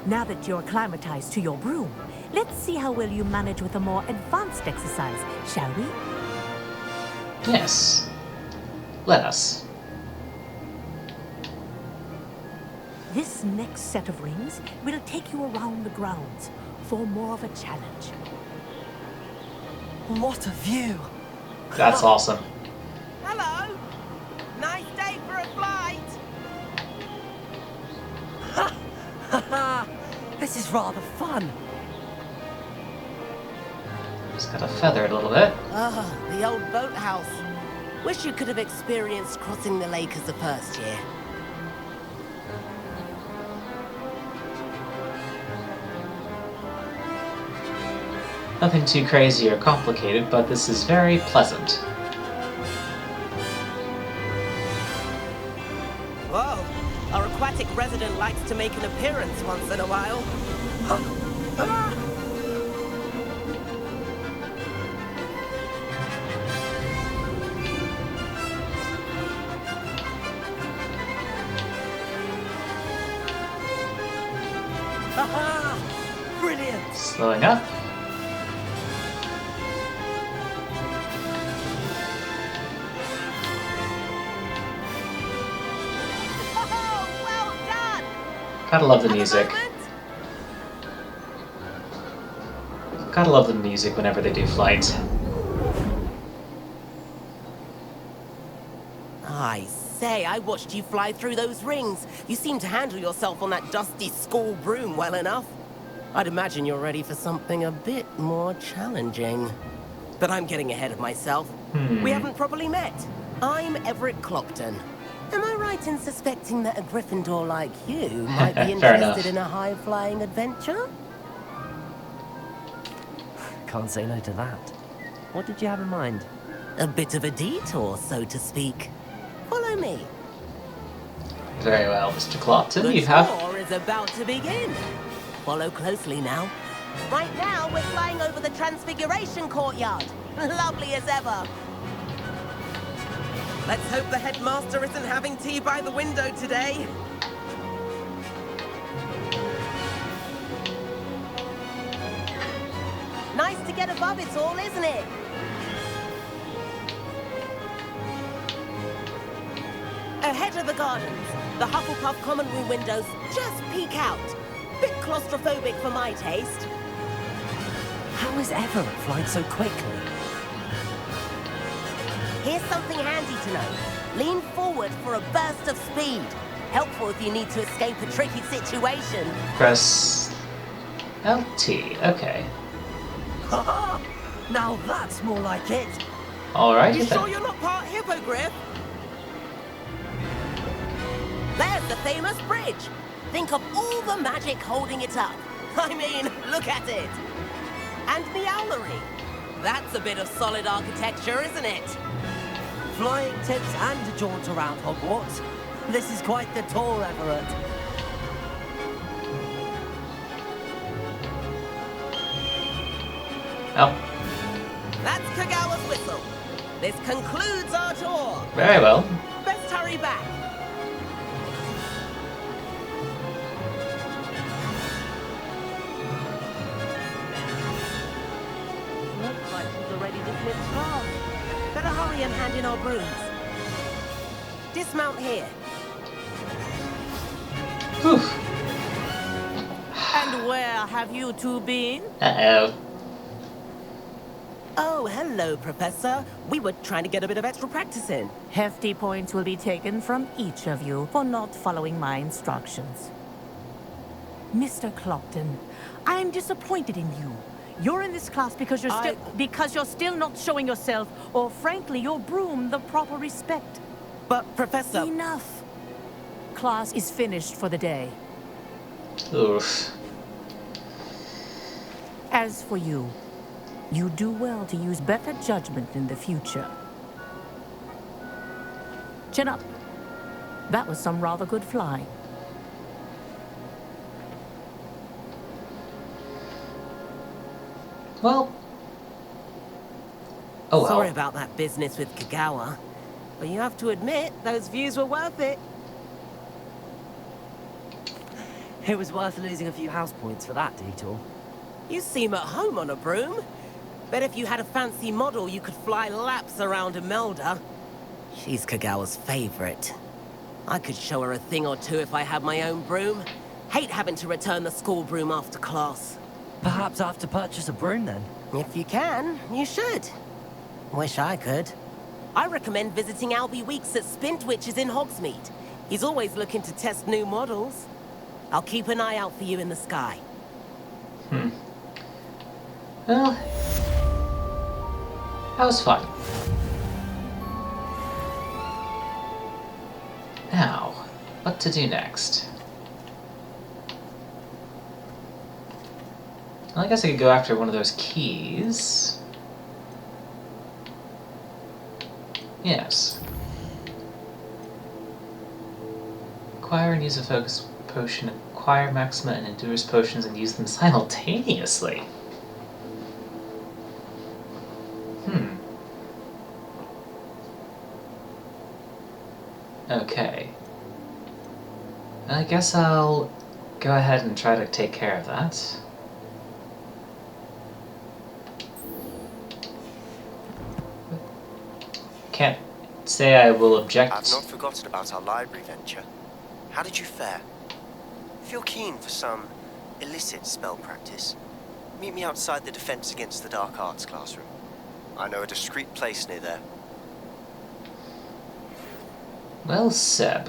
Now that you're acclimatized to your broom, let's see how well you manage with a more advanced exercise, shall we? Yes. Let us. This next set of rings will take you around the grounds for more of a challenge. What a view! That's awesome. Hello. Nice day for a flight. This is rather fun. Just gotta feather it a little bit. Ah, the old boathouse. Wish you could have experienced crossing the lake as a first year. Nothing too crazy or complicated, but this is very pleasant. Whoa, our aquatic resident likes to make an appearance once in a while. Brilliant! Slowing up. Gotta love the music. Gotta love the music whenever they do flight. I say, I watched you fly through those rings. You seem to handle yourself on that dusty school broom well enough. I'd imagine you're ready for something a bit more challenging. But I'm getting ahead of myself. We haven't properly met. I'm Everett Clopton. Am I right in suspecting that a Gryffindor like you might be interested in a high-flying adventure? Can't say no to that. What did you have in mind? A bit of a detour, so to speak. Follow me. Very well, Mr. Clopton, The you have... tour is about to begin. Follow closely now. Right now, we're flying over the Transfiguration Courtyard. Lovely as ever. Let's hope the headmaster isn't having tea by the window today. Nice to get above it all, isn't it? Ahead of the gardens, the Hufflepuff common room windows just peek out. Bit claustrophobic for my taste. How is Everett flying so quickly? Here's something handy to know. Lean forward for a burst of speed. Helpful if you need to escape a tricky situation. Press... LT, okay. Now that's more like it. Alright You then. sure you're not part hippogriff? There's the famous bridge. Think of all the magic holding it up. I mean, look at it. And the owlery. That's a bit of solid architecture, isn't it? Flying tips and a jaunt around Hogwarts. This is quite the tour, Everett. Oh, That's Kagawa's whistle. This concludes our tour. very well. Best hurry back. Looks like she's already dismissed class. Better hurry and hand in our brooms. Dismount here. Whew. And where have you two been? Uh-oh. Oh, hello, Professor. We were trying to get a bit of extra practice in. Hefty points will be taken from each of you for not following my instructions. Mr. Clopton, I'm disappointed in you. You're in this class because you're still not showing yourself, or frankly, your broom the proper respect. But, Professor... Enough. Class is finished for the day. Oof. As for you, you do well to use better judgment in the future. Chin up. That was some rather good flying. Well. Oh well. Sorry about that business with Kagawa, but you have to admit, those views were worth it. It was worth losing a few house points for that detour. You seem at home on a broom. Bet if you had a fancy model, you could fly laps around Imelda. She's Kagawa's favorite. I could show her a thing or two if I had my own broom. Hate having to return the school broom after class. Perhaps I have to purchase a broom then? If you can, you should. Wish I could. I recommend visiting Albie Weeks at Spintwitches in Hogsmeade. He's always looking to test new models. I'll keep an eye out for you in the sky. Well, that was fun. Now, what to do next? Well, I guess I could go after one of those keys. Yes. Acquire and use a focus potion, acquire Maxima and Endurance potions and use them simultaneously. Okay. I guess I'll go ahead and try to take care of that. Can't say I will object. I've not forgotten about our library venture. How did you fare? If you're keen for some illicit spell practice, meet me outside the Defense Against the Dark Arts classroom. I know a discreet place near there. Well, Seb,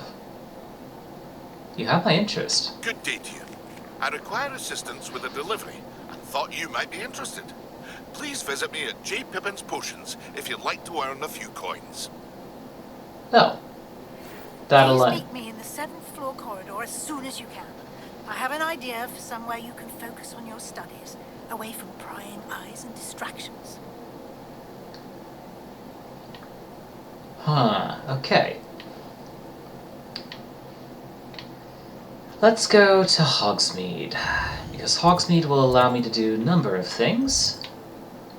you have my interest. Good day to you. I require assistance with a delivery and thought you might be interested. Please visit me at J. Pippin's Potions if you'd like to earn a few coins. Oh. That'll Please meet me in the 7th floor corridor as soon as you can. I have an idea for somewhere you can focus on your studies, away from prying eyes and distractions. Okay. Let's go to Hogsmeade, because Hogsmeade will allow me to do a number of things.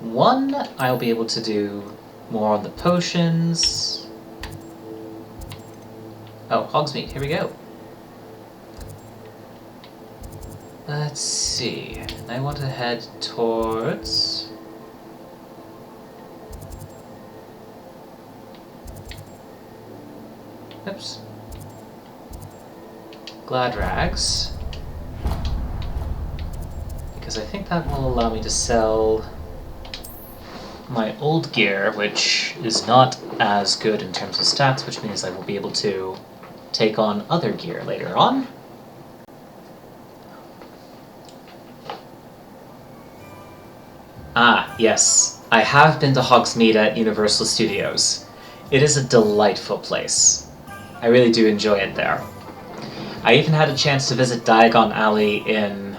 One, I'll be able to do more on the potions. Oh, Hogsmeade, here we go. Let's see, I want to head towards... Oops. Glad Rags. Because I think that will allow me to sell my old gear, which is not as good in terms of stats, which means I will be able to take on other gear later on. Ah, yes. I have been to Hogsmeade at Universal Studios. It is a delightful place. I really do enjoy it there. I even had a chance to visit Diagon Alley in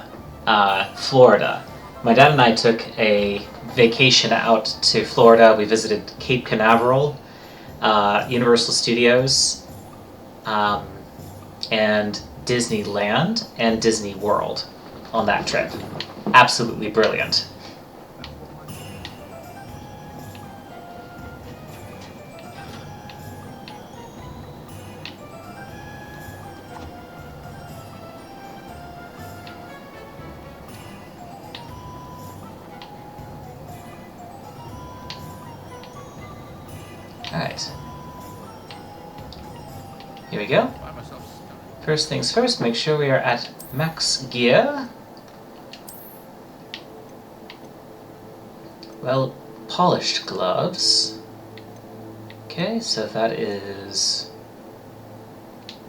Florida. My dad and I took a vacation out to Florida. We visited Cape Canaveral, Universal Studios, and Disneyland and Disney World on that trip. Absolutely brilliant. Alright. Here we go. First things first, make sure we are at max gear. Well, polished gloves. Okay, so that is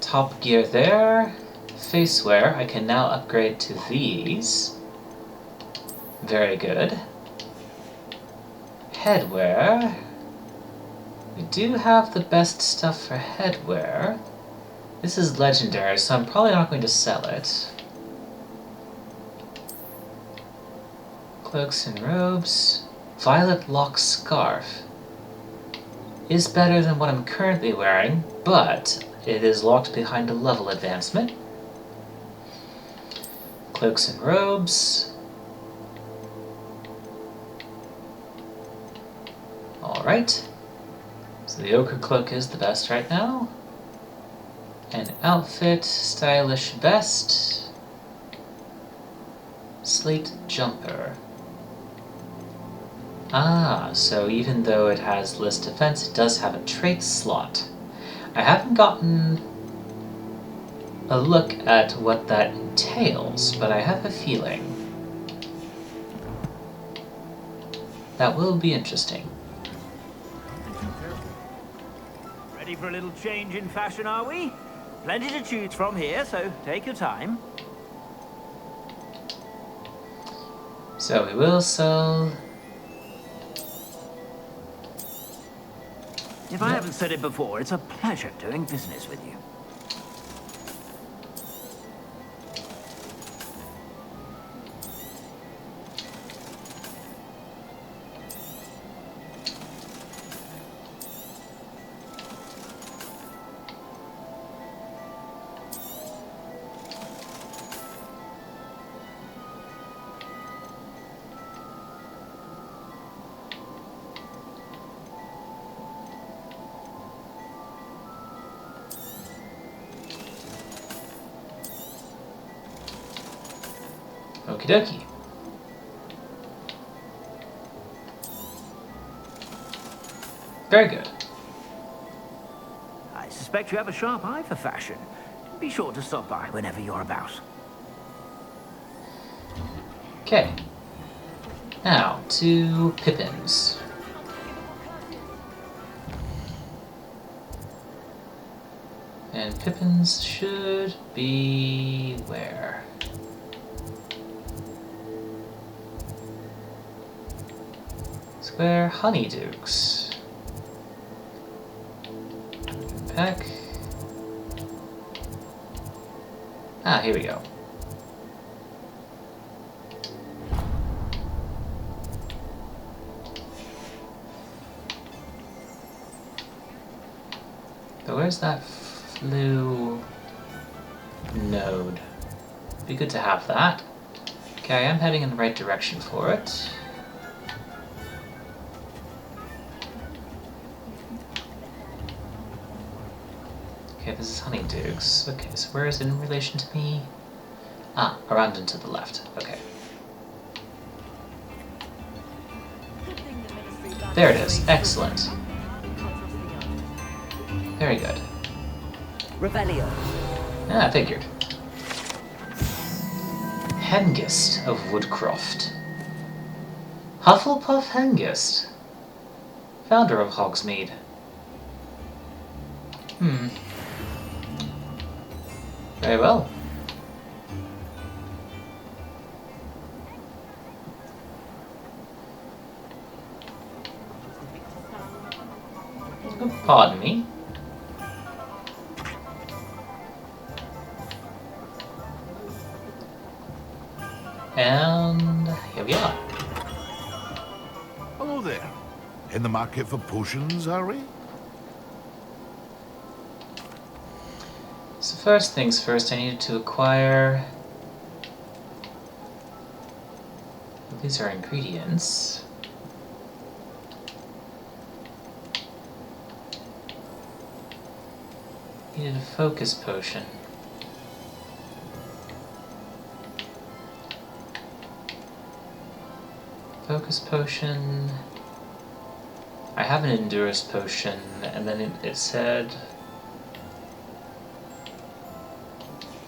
top gear there. Facewear, I can now upgrade to these. Very good. Headwear. We do have the best stuff for headwear. This is legendary, so I'm probably not going to sell it. Cloaks and robes. Violet lock scarf. Is better than what I'm currently wearing, but it is locked behind a level advancement. Cloaks and robes. Alright. So the ochre cloak is the best right now. An outfit, stylish vest. Slate jumper. Ah, so even though it has list defense, it does have a trait slot. I haven't gotten a look at what that entails, but I have a feeling that will be interesting. Ready for a little change in fashion, are we? Plenty to choose from here, so take your time. So we will sell... If I haven't said it before, it's a pleasure doing business with you. Okie dokie. Very good. I suspect you have a sharp eye for fashion. Be sure to stop by whenever you're about. Okay. Now, to Pippins. And Pippins should be where? Square Honeydukes. Pack. Ah, here we go. So where's that flu node? Be good to have that. Okay, I am heading in the right direction for it. Okay, this is Honeydukes. Okay, so where is it in relation to me? Ah, around and to the left. Okay. There it is. Excellent. Very good. Revelio. Ah, I figured. Hengist of Woodcroft. Hufflepuff Hengist. Founder of Hogsmeade. Very well. Oh, pardon me. And here we are. Hello there. In the market for potions, are we? So first things first, I needed to acquire... These are ingredients. Needed a focus potion. Focus potion... I have an endurance potion, and then it said...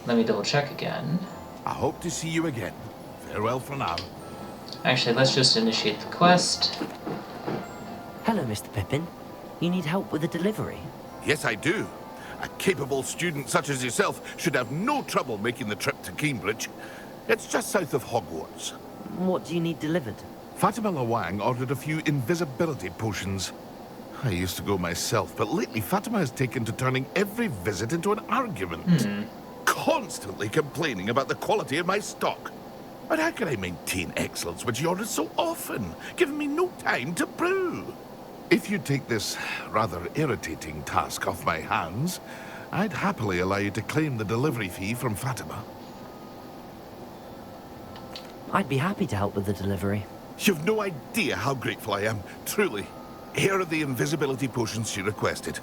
Let me double check again. I hope to see you again. Farewell for now. Actually, let's just initiate the quest. Hello, Mr. Pippin. You need help with a delivery? Yes, I do. A capable student such as yourself should have no trouble making the trip to Cambridge. It's just south of Hogwarts. What do you need delivered? Fatima Lawang ordered a few invisibility potions. I used to go myself, but lately Fatima has taken to turning every visit into an argument. Constantly complaining about the quality of my stock. But how can I maintain excellence when she orders so often, giving me no time to brew? If you take this rather irritating task off my hands, I'd happily allow you to claim the delivery fee from Fatima. I'd be happy to help with the delivery. You've no idea how grateful I am, truly. Here are the invisibility potions she requested.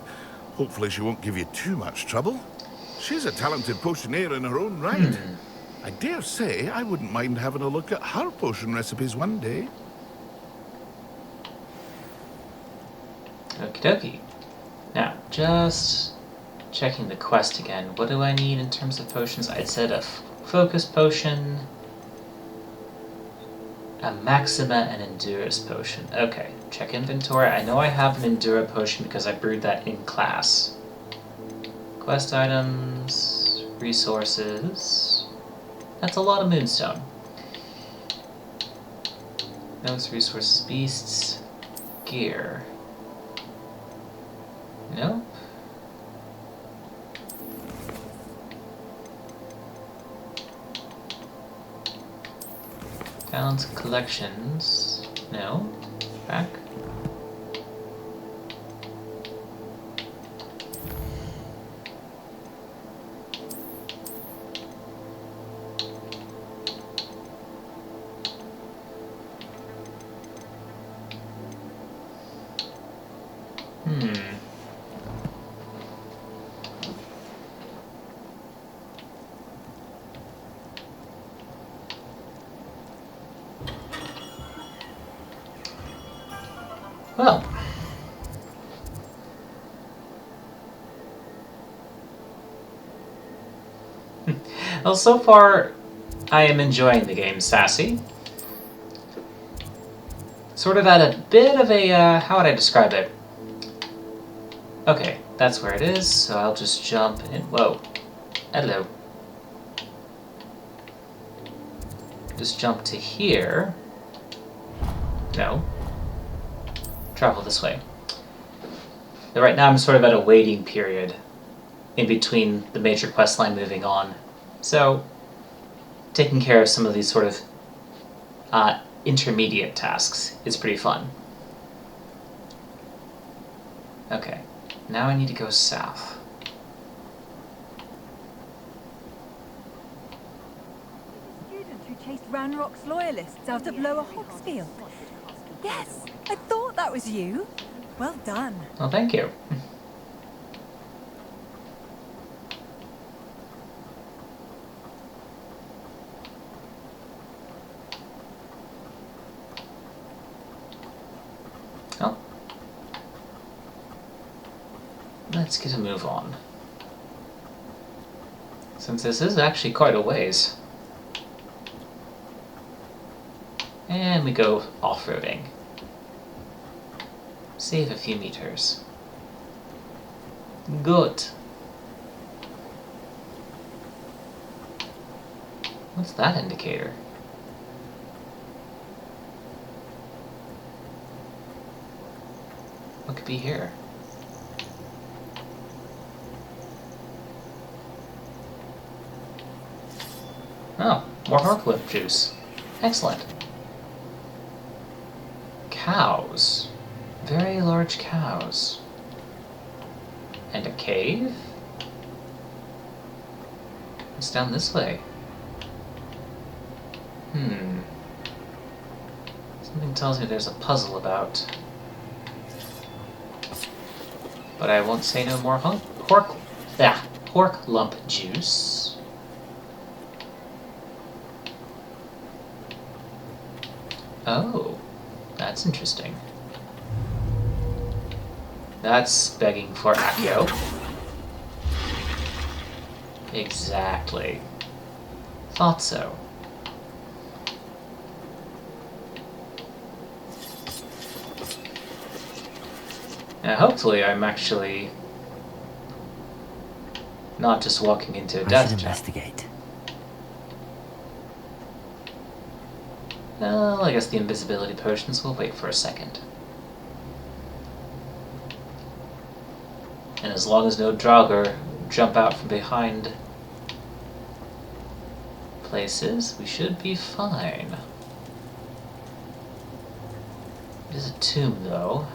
Hopefully she won't give you too much trouble. She's a talented potioneer in her own right. I dare say I wouldn't mind having a look at her potion recipes one day. Okie dokie. Now, just checking the quest again. What do I need in terms of potions? I said a focus potion, a Maxima, and Endurance potion. Okay, check inventory. I know I have an Endura potion because I brewed that in class. Quest items, resources. That's a lot of moonstone. Notes, resources, beasts, gear. Nope. Talents, collections. No. Back. Well. Well, so far, I am enjoying the game, Sassy. Sort of at a bit of a, how would I describe it? Okay, that's where it is, so I'll just jump in. Whoa. Hello. Just jump to here. No. Travel this way. But right now I'm sort of at a waiting period in between the major quest line moving on. So, taking care of some of these sort of intermediate tasks is pretty fun. Okay, now I need to go south. Student who chased Ranrock's loyalists out of Lower Hogsfield. Yes, I thought that was you. Well done. Well, thank you. Oh. Let's get a move on. Since this is actually quite a ways. And we go off-roading. Save a few meters. Good. What's that indicator? What could be here? Oh, more Harklip juice. Excellent. Cows. Very large cows. And a cave? It's down this way. Something tells me there's a puzzle about. But I won't say no more pork lump juice. Oh, that's interesting. That's begging for Accio. Exactly. Thought so. Now hopefully I'm actually not just walking into a death trap. Investigate. Well, I guess the invisibility potions will wait for a second. And as long as no Draugr jump out from behind places, we should be fine. It is a tomb, though.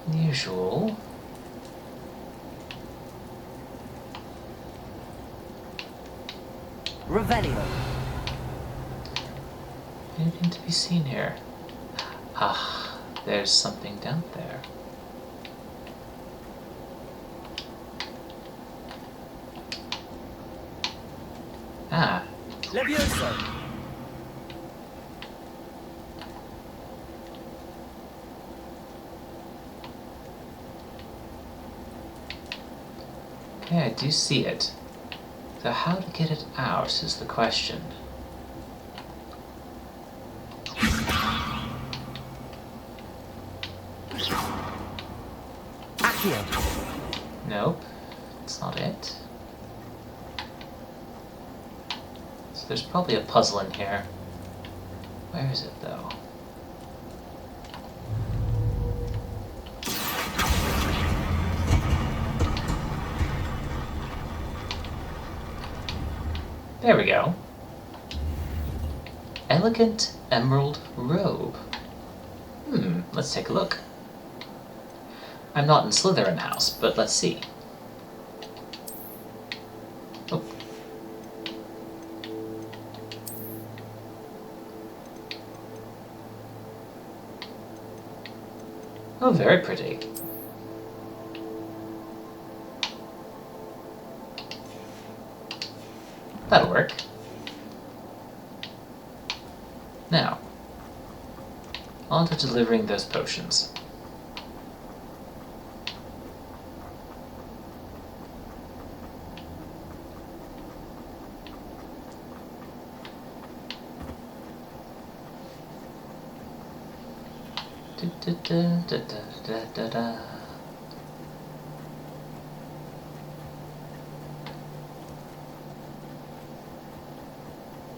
Unusual. Revelio. Anything to be seen here? Ah, there's something down there. Ah. Levioso. Okay, I do see it. So how to get it out is the question. Accio. Nope, that's not it. So there's probably a puzzle in here. Where is it, though? There we go. Elegant emerald robe. Let's take a look. I'm not in Slytherin house, but let's see. Oh. Oh, very pretty. That'll work. Now, on to delivering those potions.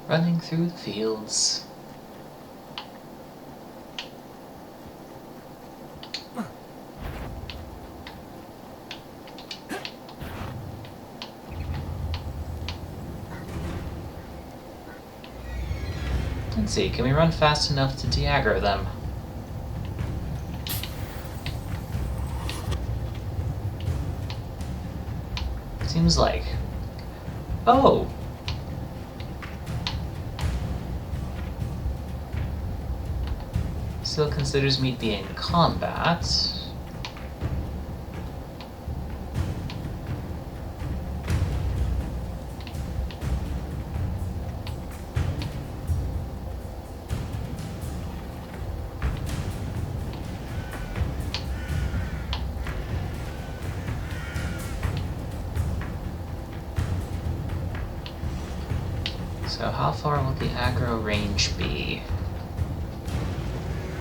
Running through the fields. Let's see, can we run fast enough to de-aggro them? Seems like. Oh! Still considers me to be in combat. So how far will the aggro range be?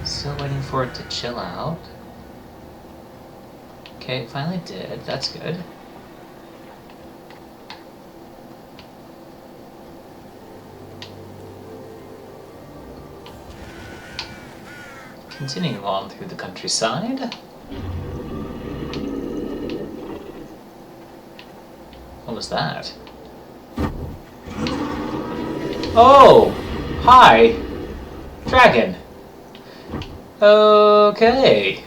Still waiting for it to chill out. Okay, it finally did. That's good. Continuing on through the countryside. What was that? Oh! Hi! Dragon! Okay.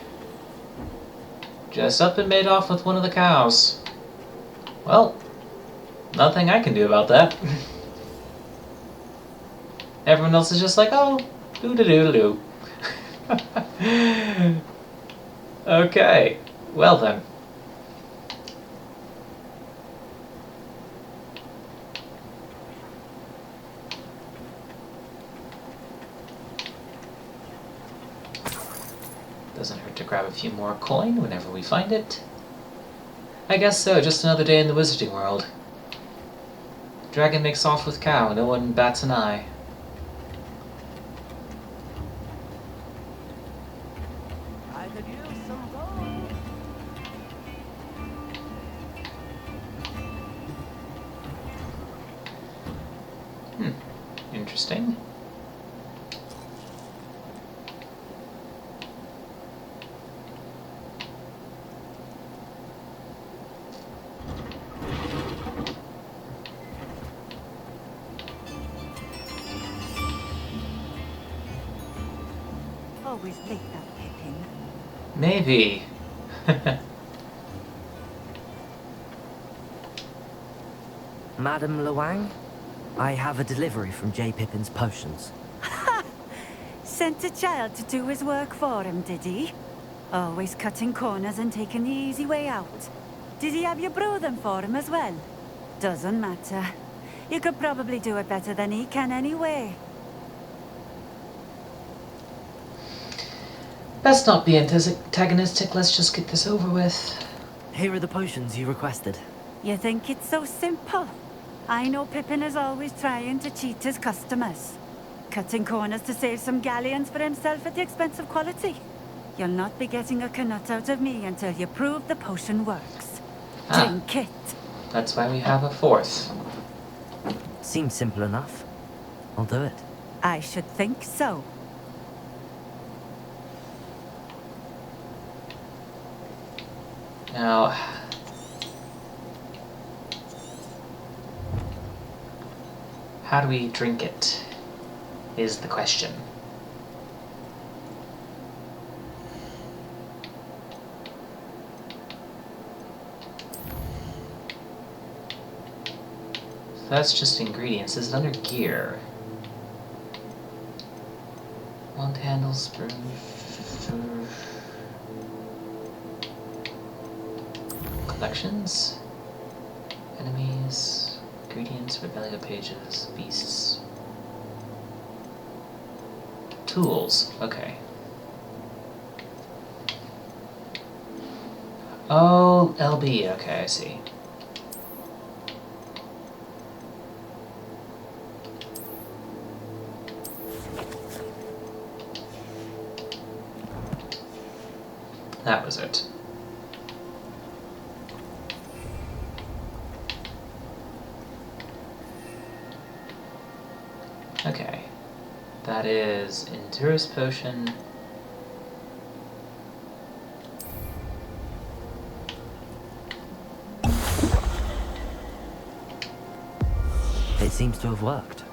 Just up and made off with one of the cows. Well, nothing I can do about that. Everyone else is just like, oh, doo-doo-doo-doo. Okay, well then. Doesn't hurt to grab a few more coin whenever we find it. I guess so, just another day in the wizarding world. Dragon makes off with cow, no one bats an eye. I could use some gold. Interesting. Always like that Pippin. Maybe. Madam Luang, I have a delivery from J. Pippin's potions. Sent a child to do his work for him, did he? Always cutting corners and taking the easy way out. Did he have you brew them for him as well? Doesn't matter. You could probably do it better than he can anyway. Let's not be antagonistic, let's just get this over with. Here are the potions you requested. You think it's so simple? I know Pippin is always trying to cheat his customers. Cutting corners to save some galleons for himself at the expense of quality. You'll not be getting a canut out of me until you prove the potion works. Drink it. That's why we have a fourth. Seems simple enough. I'll do it. I should think so. Now, how do we drink it, is the question. So that's just ingredients. Is it under gear? Wand handle, spoon. Collections, enemies, ingredients, rebellion pages, beasts, tools. Okay. Oh, LB. Okay, I see. That was it. Okay, that is Endurance Potion. It seems to have worked.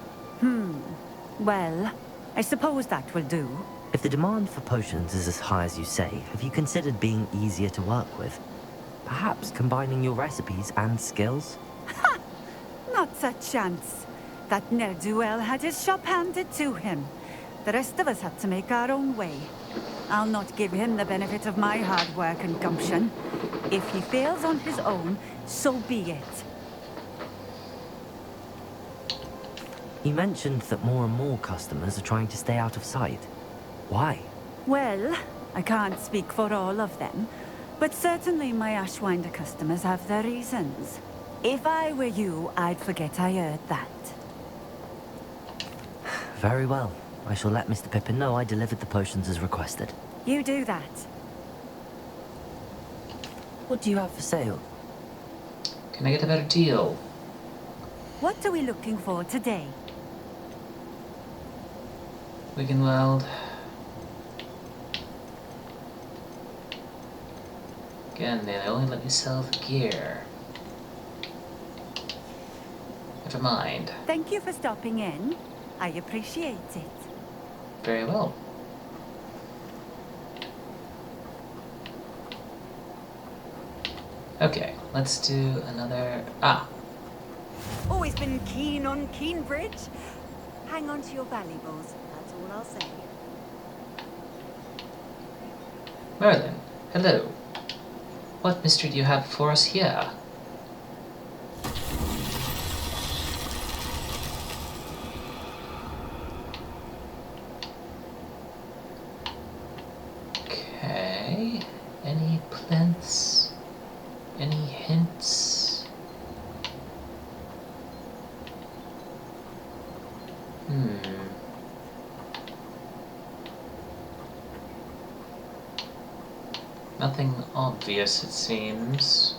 Well, I suppose that will do. If the demand for potions is as high as you say, have you considered being easier to work with? Perhaps combining your recipes and skills? Ha! Not a chance. That ne'er-do-well had his shop handed to him. The rest of us had to make our own way. I'll not give him the benefit of my hard work and gumption. If he fails on his own, so be it. You mentioned that more and more customers are trying to stay out of sight. Why? Well, I can't speak for all of them, but certainly my Ashwinder customers have their reasons. If I were you, I'd forget I heard that. Very well. I shall let Mr. Pippin know I delivered the potions as requested. You do that. What do you have for sale? Can I get a better deal? What are we looking for today? Wiggenweld. Again, they only let me sell the gear. Never mind. Thank you for stopping in. I appreciate it. Very well. Okay, let's do another... Always been keen on Keenbridge. Hang on to your valuables, that's all I'll say. Merlin, hello. What mystery do you have for us here? Okay, any plinths? Any hints? Nothing obvious, it seems.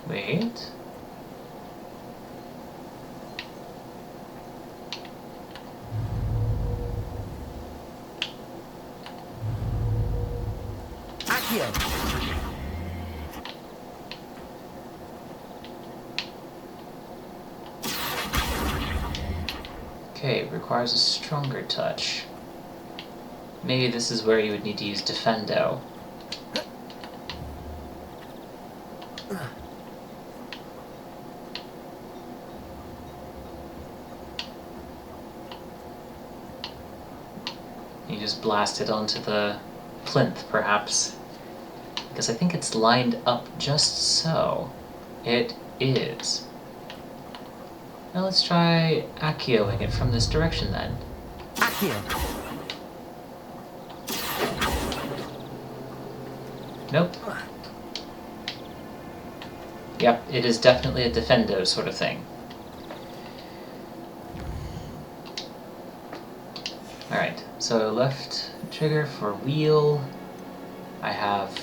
Wait. Okay, requires a stronger touch. Maybe this is where you would need to use Defendo. You just blast it onto the plinth, perhaps. Because I think it's lined up just so. It is. Now let's try Accio-ing it from this direction then. Accio! Nope. Yep, it is definitely a Defendo sort of thing. Alright, so left trigger for wheel. I have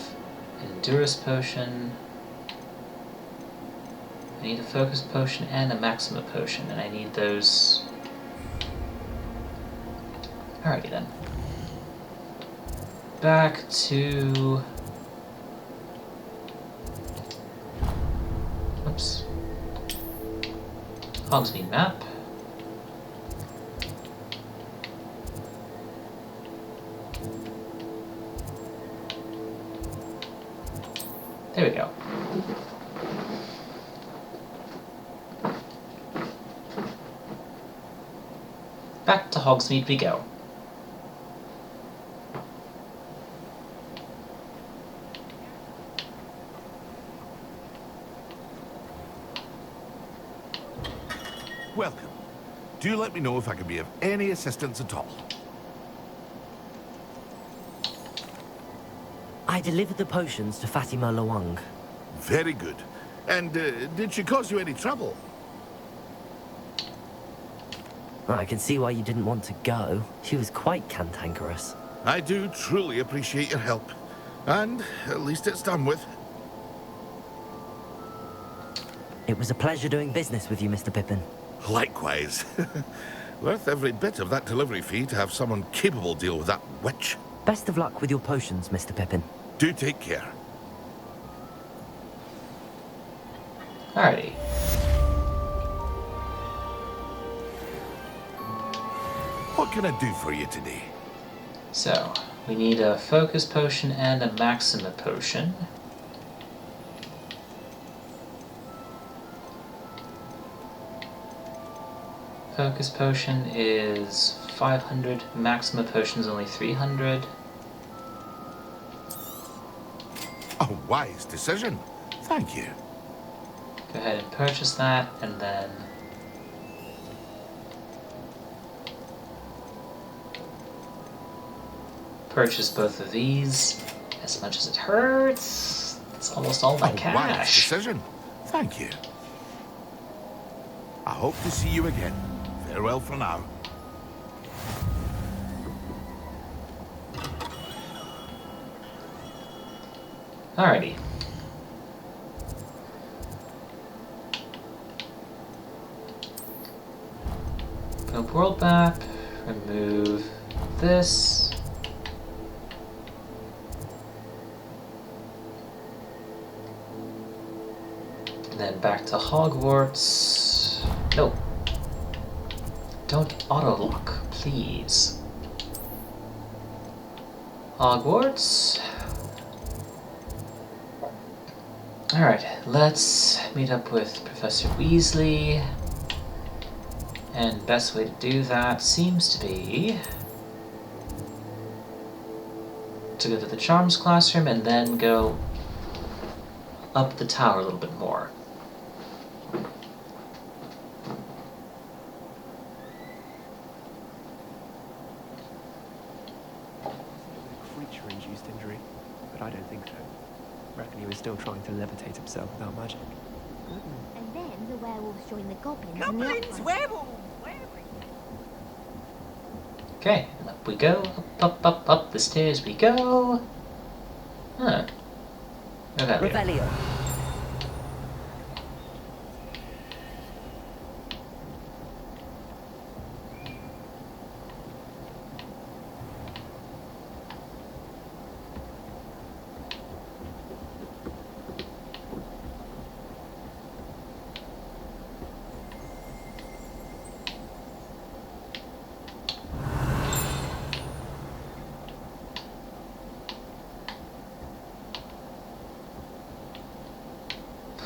Endurance Potion. I need a Focus Potion and a Maxima Potion, and I need those... Alrighty then. Back to... Oops. Hogsmeade map. There we go. Back to Hogsmeade we go. Welcome. Do let me know if I can be of any assistance at all. I delivered the potions to Fatima Lawang. Very good. And did she cause you any trouble? I can see why you didn't want to go. She was quite cantankerous. I do truly appreciate your help. And at least it's done with. It was a pleasure doing business with you, Mr. Pippin. Likewise. Worth every bit of that delivery fee to have someone capable deal with that witch. Best of luck with your potions, Mr. Pippin. Do take care. Alrighty. What can I do for you today? So, we need a Focus Potion and a Maxima Potion. Focus Potion is 500, Maxima Potion is only 300. A wise decision. Thank you. Go ahead and purchase that, and then purchase both of these. As much as it hurts, it's almost all my A wise cash. decision. Thank you. I hope to see you again. Farewell for now. Alrighty. Go world map, remove this. And then back to Hogwarts. No. Don't auto-lock, please. Hogwarts. Alright, let's meet up with Professor Weasley. And best way to do that seems to be to go to the Charms classroom and then go up the tower a little bit more. Creature-induced injury, but I don't think so. Reckon he was still trying to levitate himself without magic. And then the werewolves join the goblins. Goblins, werewolves! Okay, and up we go. Up the stairs we go. Huh. Revelio. Revelio.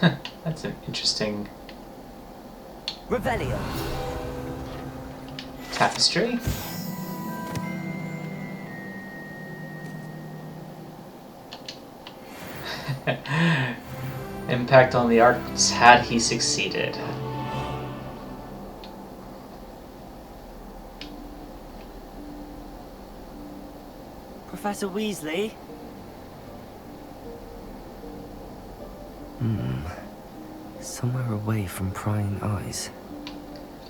That's an interesting Revelio. tapestry. Impact on the arts had he succeeded. Professor Weasley? Somewhere away from prying eyes.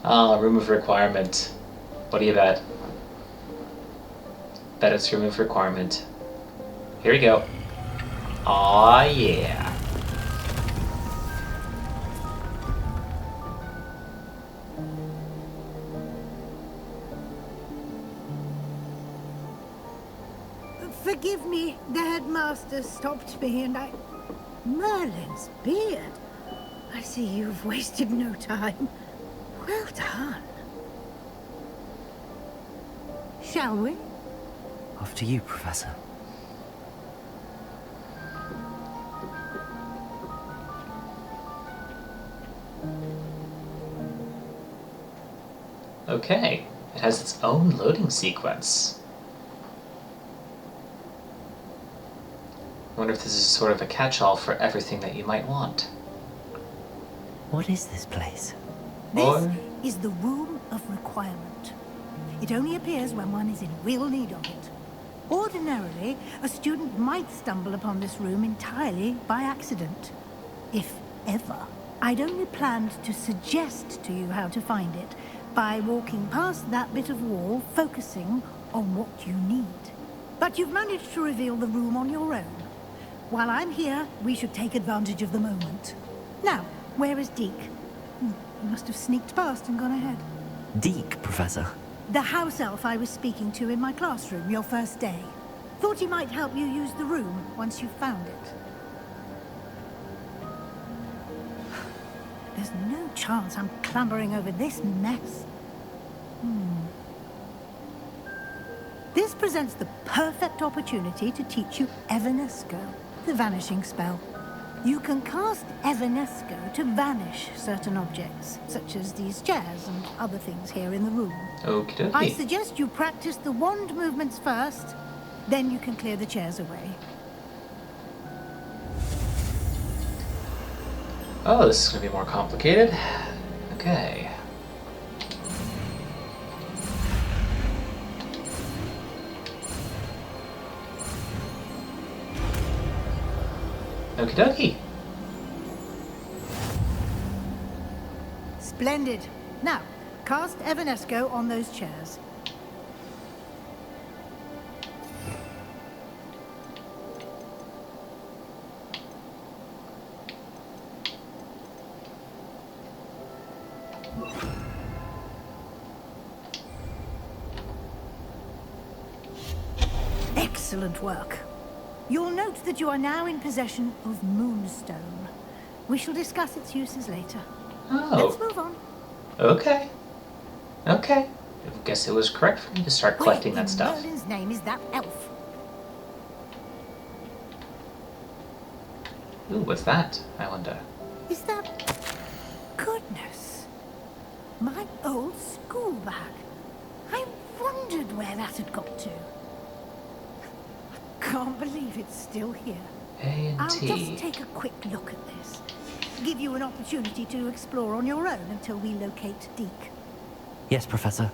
Ah, room of requirement. What do you bet? Bet it's room of requirement. Here we go. Aw, yeah. Forgive me, the headmaster stopped me and I... Merlin's beard. I see you've wasted no time. Well done. Shall we? After you, Professor. Okay. It has its own loading sequence. I wonder if this is sort of a catch-all for everything that you might want. What is this place? This is the Room of Requirement. It only appears when one is in real need of it. Ordinarily, a student might stumble upon this room entirely by accident. If ever. I'd only planned to suggest to you how to find it by walking past that bit of wall, focusing on what you need. But you've managed to reveal the room on your own. While I'm here, we should take advantage of the moment. Now, where is Deke? He must have sneaked past and gone ahead. Deke, Professor. The house elf I was speaking to in my classroom your first day. Thought he might help you use the room once you found it. There's no chance I'm clambering over this mess. This presents the perfect opportunity to teach you Evanesco, the vanishing spell. You can cast Evanesco to vanish certain objects, such as these chairs and other things here in the room. Okie I dokie. suggest you practice the wand movements first, then you can clear the chairs away. Oh, this is going to be more complicated. Okay. Okie dokie. Splendid. Now, cast Evanesco on those chairs. Excellent work. You'll note that you are now in possession of Moonstone. We shall discuss its uses later. Oh. Let's move on. Okay. Okay. I guess it was correct for me to start collecting that stuff. Merlin's name is that elf. Ooh, what's that? I wonder. Is that... Goodness. My old school bag. I wondered where that had got to. Can't believe it's still here. I'll just take a quick look at this. Give you an opportunity to explore on your own until we locate Deke. Yes, Professor.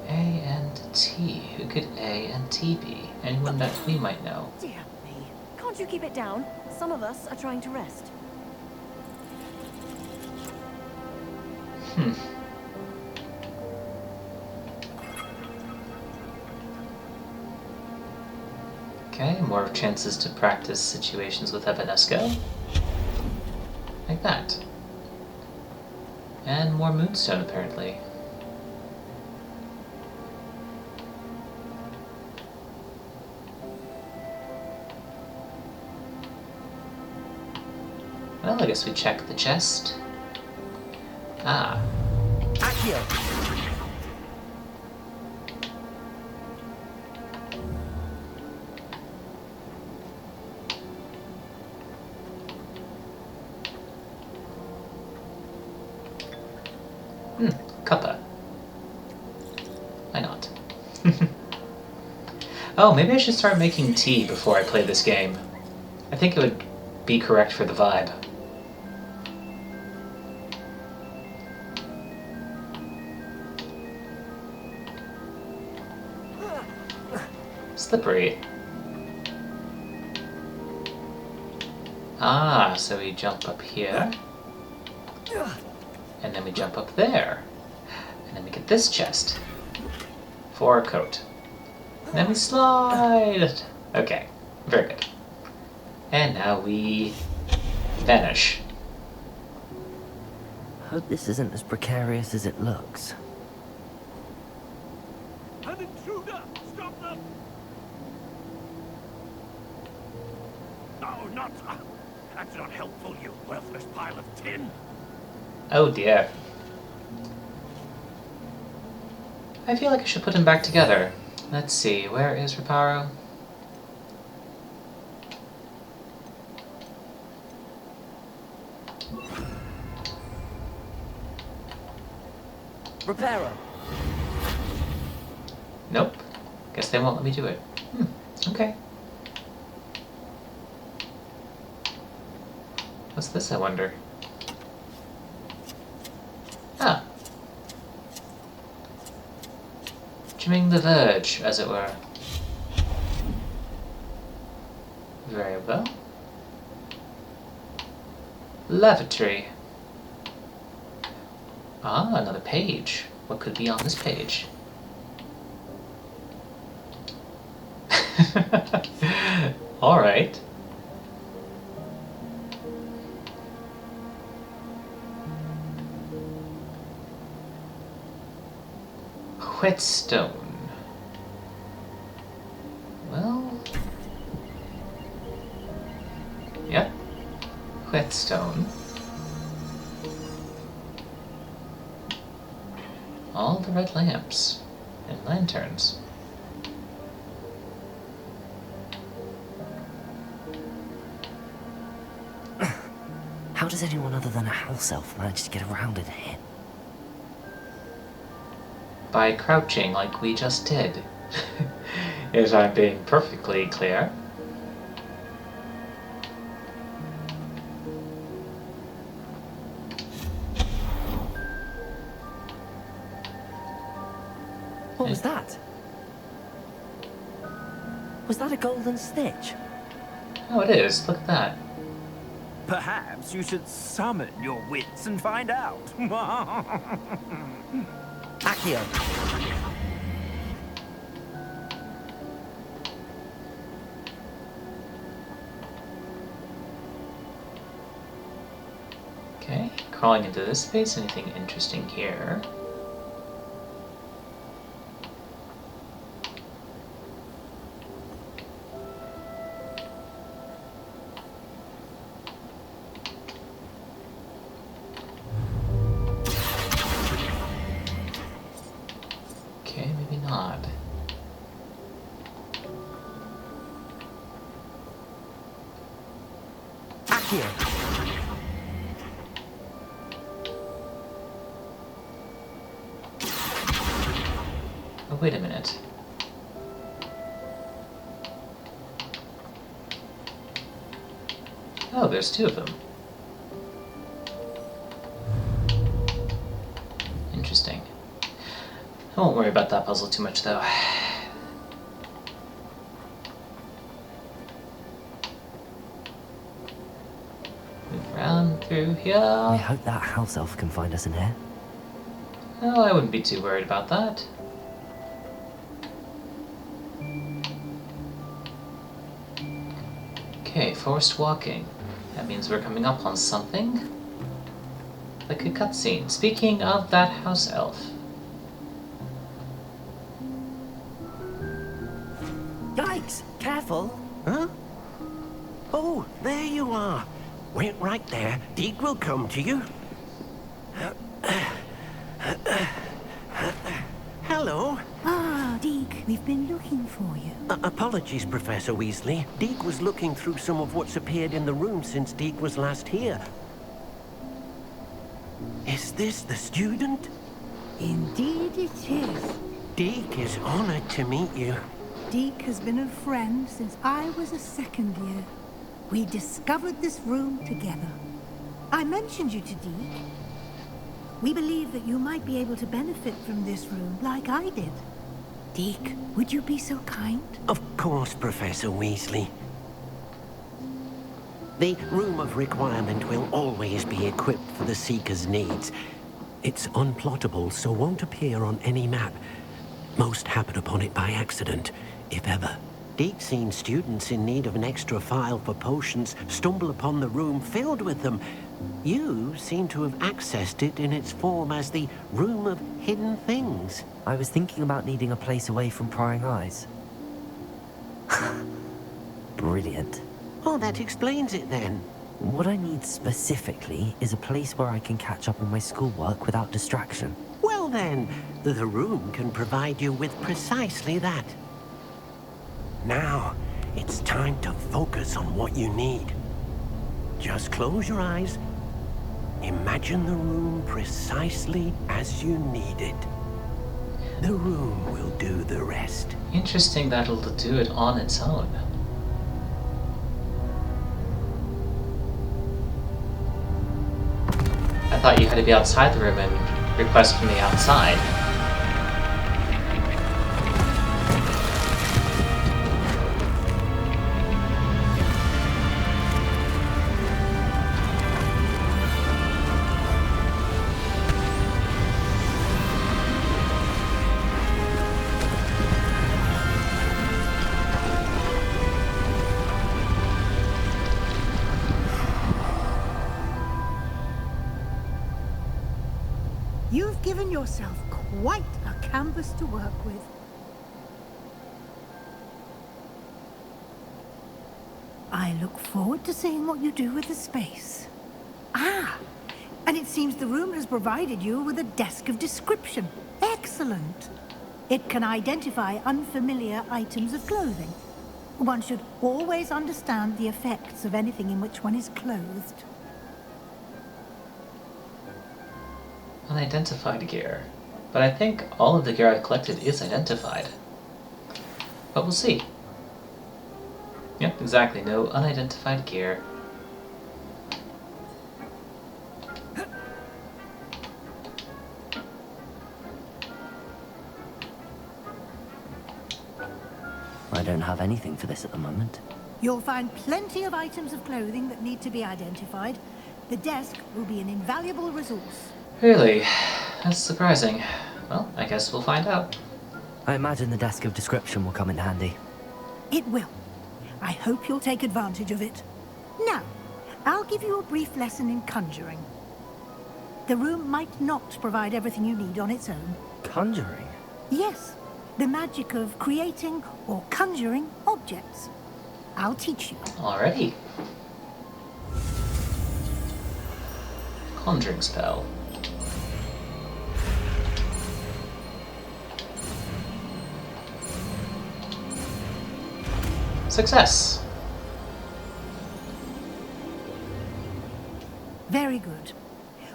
A and T. Who could A and T be? Anyone that we might know? Dear me. Can't you keep it down? Some of us are trying to rest. Okay, more chances to practice situations with Evanesco. Like that. And more Moonstone, apparently. Well, I guess we check the chest. Ah. Accio! Cuppa. Why not? Oh, maybe I should start making tea before I play this game. I think it would be correct for the vibe. Slippery. Ah, so we jump up here. And then we jump up there. And then we get this chest. For our coat. And then we slide! Okay, very good. And now we vanish. Hope this isn't as precarious as it looks. An intruder! Stop them! No, not... That's not helpful, you worthless pile of tin! Oh dear. I feel like I should put him back together. Let's see, where is Reparo? Reparo. Nope. Guess they won't let me do it. Okay. What's this, I wonder? Ah. Trimming the verge, as it were. Very well. Lavatory. Ah, another page. What could be on this page? Alright. Whetstone. Well... Yep. Whetstone. All the red lamps and lanterns. How does anyone other than a house elf manage to get around in here? By crouching like we just did. If I'm being perfectly clear. What was that? Was that a golden stitch? Oh, it is. Look at that. Perhaps you should summon your wits and find out. Accio. Okay, crawling into this space. Anything interesting here? Okay, maybe not. Accio. Oh, wait a minute. Oh, there's two of them. Interesting. I won't worry about that puzzle too much, though. Move around through here. I hope that house elf can find us in here. Oh, I wouldn't be too worried about that. Okay, forced walking. That means we're coming up on something. Like a cutscene. Speaking of that house elf. Yikes! Careful! Huh? Oh, there you are. Wait right there. Deke will come to you. Hello. Ah, Deke, we've been looking for you. Apologies, Professor Weasley. Deke was looking through some of what's appeared in the room since Deke was last here. Is this the student? Indeed it is. Deke is honored to meet you. Deke has been a friend since I was a second year. We discovered this room together. I mentioned you to Deke. We believe that you might be able to benefit from this room like I did. Deke, would you be so kind? Of course, Professor Weasley. The Room of Requirement will always be equipped for the Seeker's needs. It's unplottable, so won't appear on any map. Most happen upon it by accident, if ever. Deke's seen students in need of an extra file for potions stumble upon the room filled with them. You seem to have accessed it in its form as the Room of Hidden Things. I was thinking about needing a place away from prying eyes. Brilliant. Oh, that explains it then. What I need specifically is a place where I can catch up on my schoolwork without distraction. Well then, the room can provide you with precisely that. Now, it's time to focus on what you need. Just close your eyes. Imagine the room precisely as you need it. The room will do the rest. Interesting that it'll do it on its own. I thought you had to be outside the room and request from the outside. You've given yourself quite a canvas to work with. I look forward to seeing what you do with the space. Ah, and it seems the room has provided you with a desk of description. Excellent. It can identify unfamiliar items of clothing. One should always understand the effects of anything in which one is clothed. Unidentified gear. But I think all of the gear I collected is identified. But we'll see. Yep, exactly. No unidentified gear. I don't have anything for this at the moment. You'll find plenty of items of clothing that need to be identified. The desk will be an invaluable resource. Really? That's surprising. Well, I guess we'll find out. I imagine the desk of description will come in handy. It will. I hope you'll take advantage of it. Now, I'll give you a brief lesson in conjuring. The room might not provide everything you need on its own. Conjuring? Yes, the magic of creating or conjuring objects. I'll teach you. Alrighty. Conjuring spell. Success! Very good.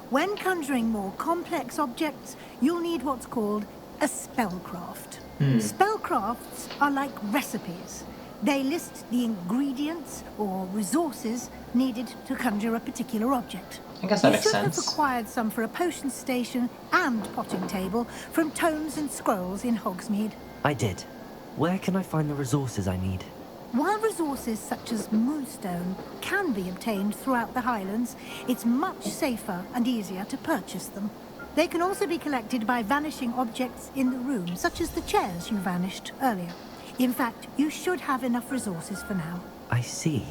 When conjuring more complex objects, you'll need what's called a spellcraft. Spellcrafts are like recipes. They list the ingredients or resources needed to conjure a particular object. I guess that makes sense. You should have acquired some for a potion station and potting table from tomes and scrolls in Hogsmeade. I did. Where can I find the resources I need? While resources such as moonstone can be obtained throughout the Highlands, it's much safer and easier to purchase them. They can also be collected by vanishing objects in the room, such as the chairs you vanished earlier. In fact, you should have enough resources for now. I see.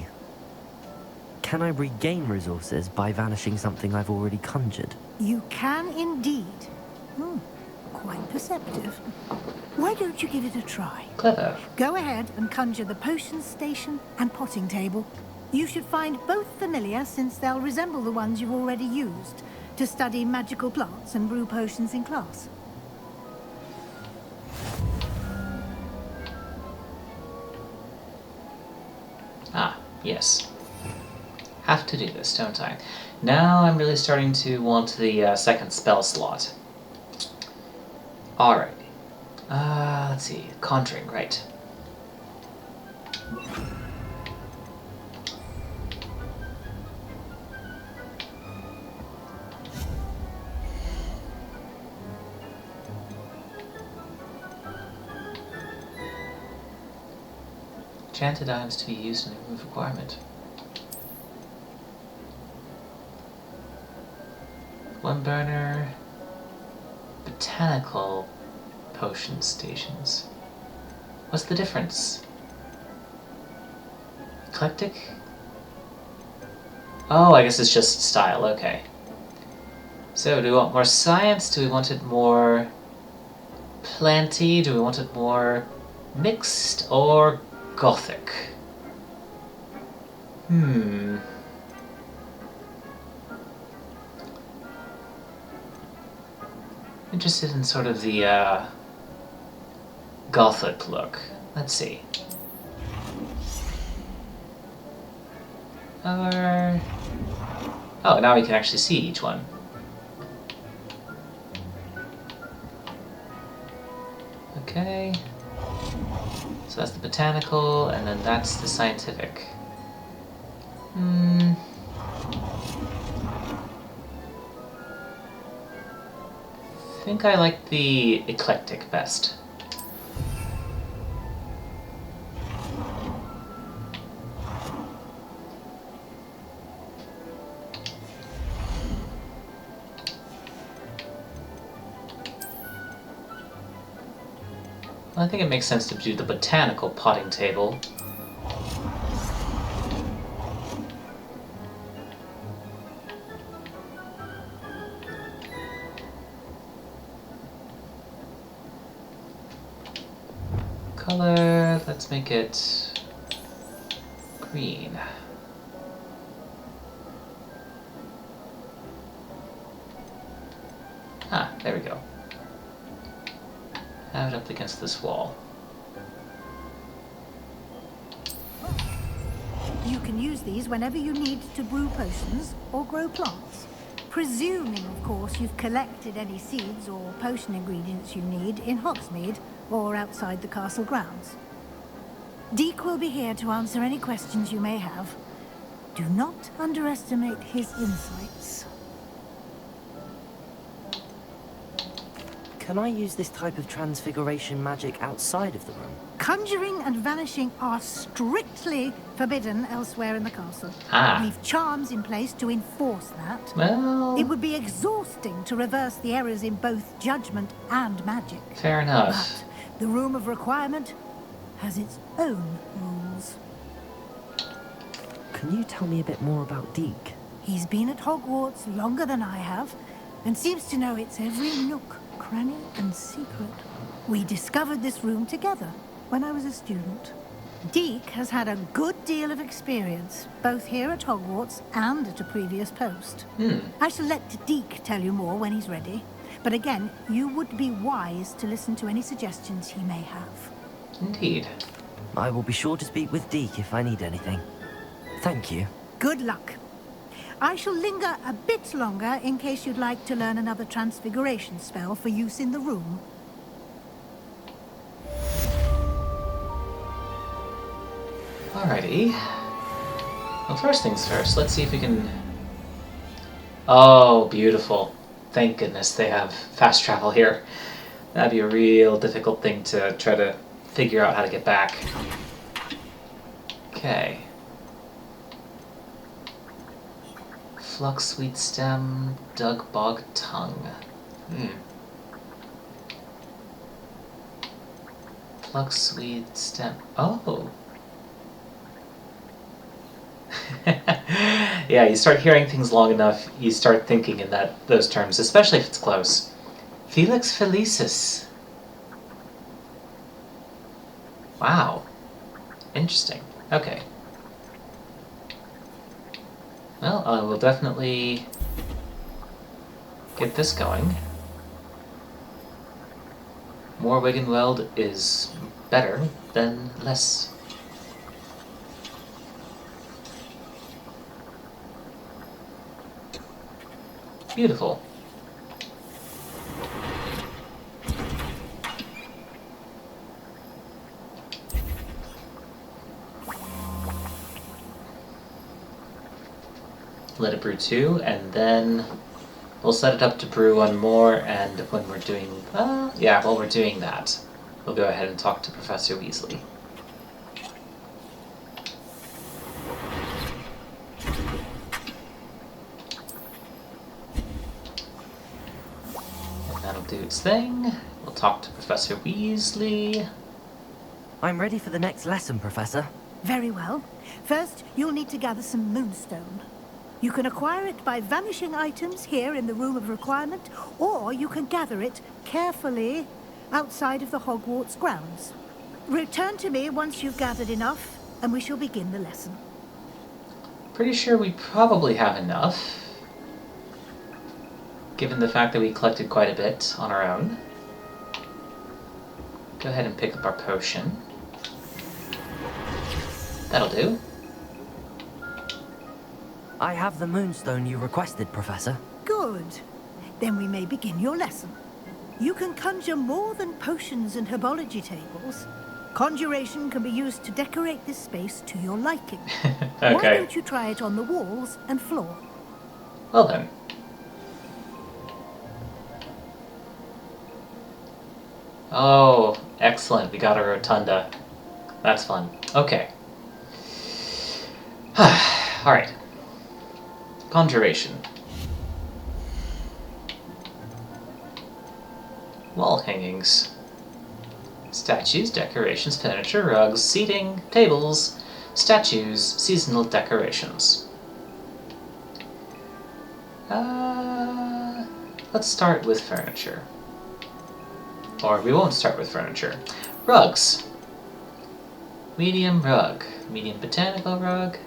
Can I regain resources by vanishing something I've already conjured? You can indeed. Quite perceptive. Why don't you give it a try? Clever. Go ahead and conjure the potion station and potting table. You should find both familiar, since they'll resemble the ones you've already used to study magical plants and brew potions in class. Ah, yes. Have to do this, don't I? Now I'm really starting to want the second spell slot. Alright. Let's see. Conjuring, right. Enchanted items to be used in a remove requirement. One burner. Botanical potion stations. What's the difference? Eclectic? Oh, I guess it's just style, okay. So, do we want more science? Do we want it more planty? Do we want it more mixed or gothic? Interested in sort of the gothic look. Let's see. Oh, now we can actually see each one. Okay. So that's the botanical, and then that's the scientific. I think I like the eclectic best. Well, I think it makes sense to do the botanical potting table. Color, let's make it green. Ah, there we go. Have it up against this wall. You can use these whenever you need to brew potions or grow plants. Presuming, of course, you've collected any seeds or potion ingredients you need in Hogsmeade or outside the castle grounds. Deek will be here to answer any questions you may have. Do not underestimate his insights. Can I use this type of transfiguration magic outside of the room? Conjuring and vanishing are strictly forbidden elsewhere in the castle. We've charms in place to enforce that. Well... It would be exhausting to reverse the errors in both judgment and magic. Fair enough. But the Room of Requirement has its own rules. Can you tell me a bit more about Deek? He's been at Hogwarts longer than I have, and seems to know its every nook, cranny, and secret. We discovered this room together when I was a student. Deek has had a good deal of experience, both here at Hogwarts and at a previous post. I shall let Deek tell you more when he's ready, but again, you would be wise to listen to any suggestions he may have. Indeed. I will be sure to speak with Deek if I need anything. Thank you. Good luck. I shall linger a bit longer in case you'd like to learn another transfiguration spell for use in the room. Alrighty. Well, first things first, let's see if we can... Oh, beautiful. Thank goodness they have fast travel here. That'd be a real difficult thing to try to figure out how to get back. Okay. Flux Sweet Stem, Dug Bog Tongue. Flux Sweet Stem. Oh! Yeah, you start hearing things long enough, you start thinking in those terms, especially if it's close. Felix Felicis. Wow. Interesting. Okay. Well, I will definitely get this going. More Wiggenweld is better than less. Beautiful. let it brew 2, and then we'll set it up to brew 1 more, and when we're doing, while we're doing that, we'll go ahead and talk to Professor Weasley. And that'll do its thing. We'll talk to Professor Weasley. I'm ready for the next lesson, Professor. Very well. First, you'll need to gather some moonstone. You can acquire it by vanishing items here in the Room of Requirement, or you can gather it carefully outside of the Hogwarts grounds. Return to me once you've gathered enough, and we shall begin the lesson. Pretty sure we probably have enough, given the fact that we collected quite a bit on our own. Go ahead and pick up our potion. That'll do. I have the moonstone you requested, Professor. Good. Then we may begin your lesson. You can conjure more than potions and herbology tables. Conjuration can be used to decorate this space to your liking. Okay. Why don't you try it on the walls and floor? Well then. Oh, excellent. We got a rotunda. That's fun. Okay. Alright. Conjuration. Wall hangings. Statues, decorations, furniture, rugs, seating, tables, statues, seasonal decorations. Let's start with furniture. Or we won't start with furniture. Rugs. Medium rug. Medium botanical rug.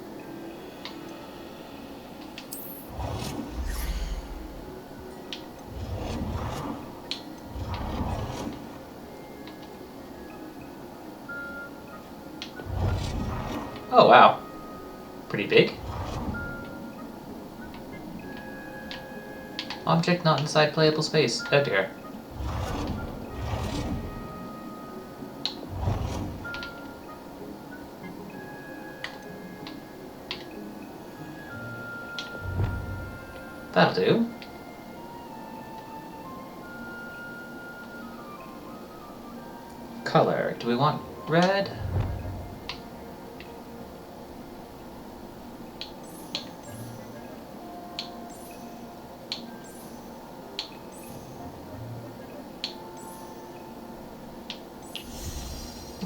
Oh wow. Pretty big. Object not inside playable space. Oh dear. That'll do. Color. Do we want red?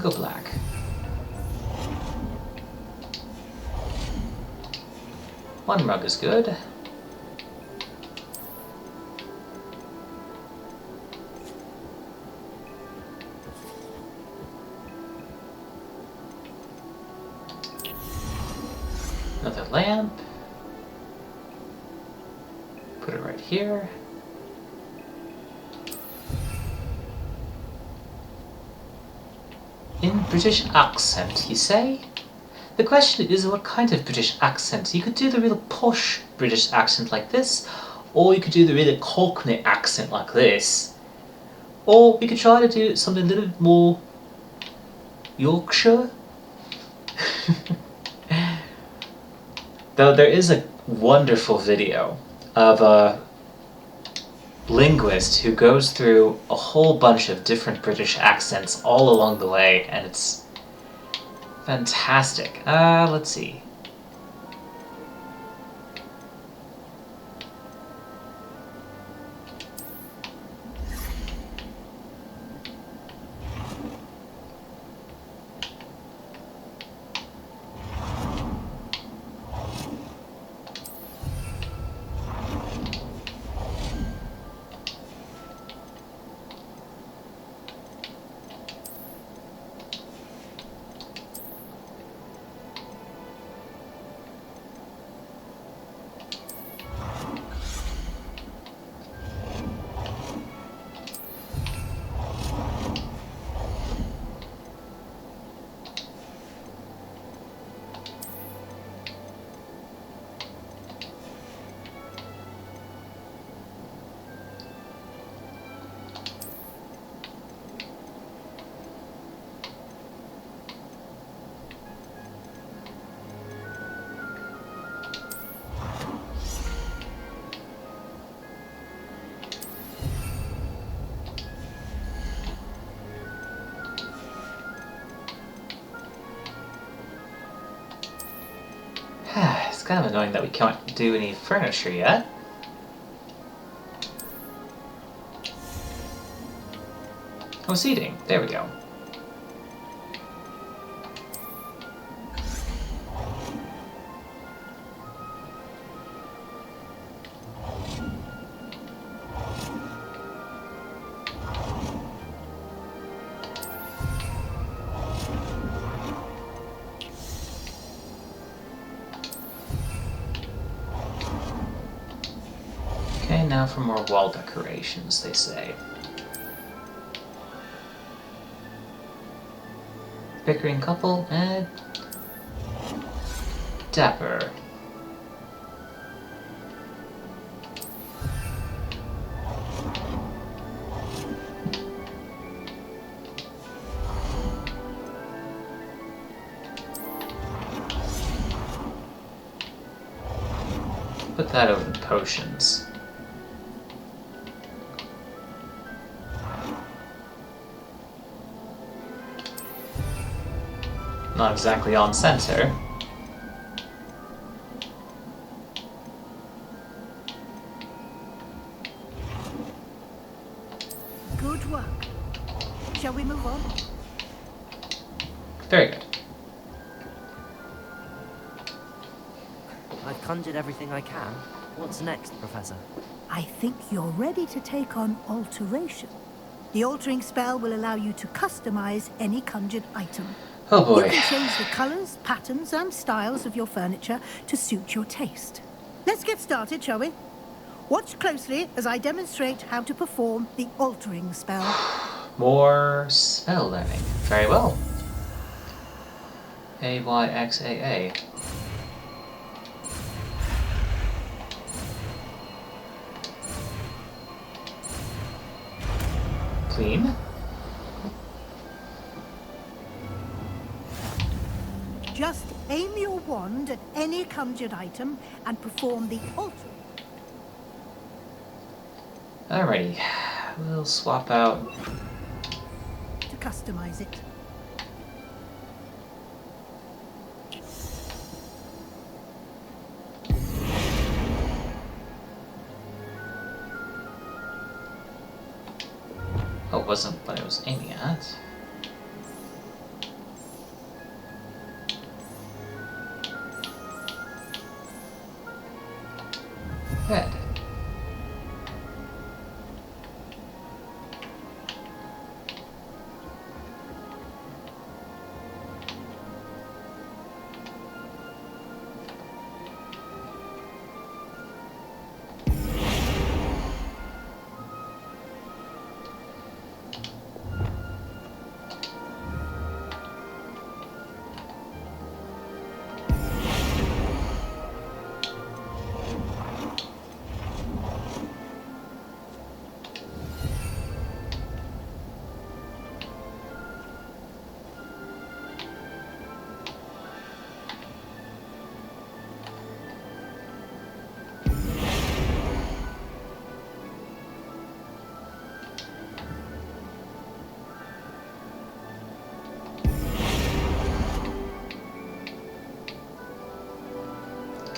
Go black. One rug is good. Another lamp. Put it right here. In British accent, you say? The question is what kind of British accent? You could do the real posh British accent like this, or you could do the really Cockney accent like this, or we could try to do something a little bit more Yorkshire. Though there is a wonderful video of a linguist who goes through a whole bunch of different British accents all along the way, and it's fantastic. Let's see. kind of annoying that we can't do any furniture yet. Oh, seating. There we go. Okay, now for more wall decorations, they say. Bickering couple and dapper. Put that over the potions. Not exactly on center. Good work. Shall we move on? Very good. I've conjured everything I can. What's next, Professor? I think you're ready to take on alteration. The altering spell will allow you to customize any conjured item. Oh boy. You can change the colors, patterns, and styles of your furniture to suit your taste. Let's get started, shall we? Watch closely as I demonstrate how to perform the altering spell. More spell learning. Very well. AYXAA. Clean. Just aim your wand at any conjured item and perform the altering. Alrighty. We'll swap out. To customize it. Oh, it wasn't what I was aiming at. Red.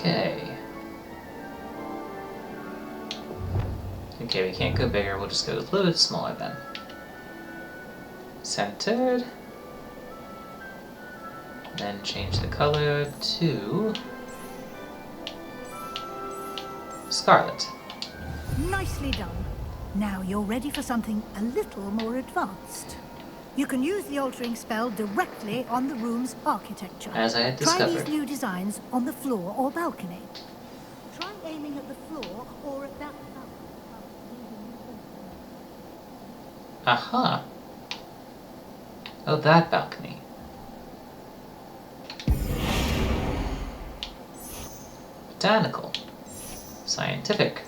Okay. Okay, we can't go bigger, we'll just go a little bit smaller then. Centered. Then change the color to scarlet. Nicely done. Now you're ready for something a little more advanced. You can use the altering spell directly on the room's architecture. As I had Try discovered. these new designs on the floor or balcony. Try aiming at the floor or at that. Aha! Oh, that balcony. Botanical. Scientific.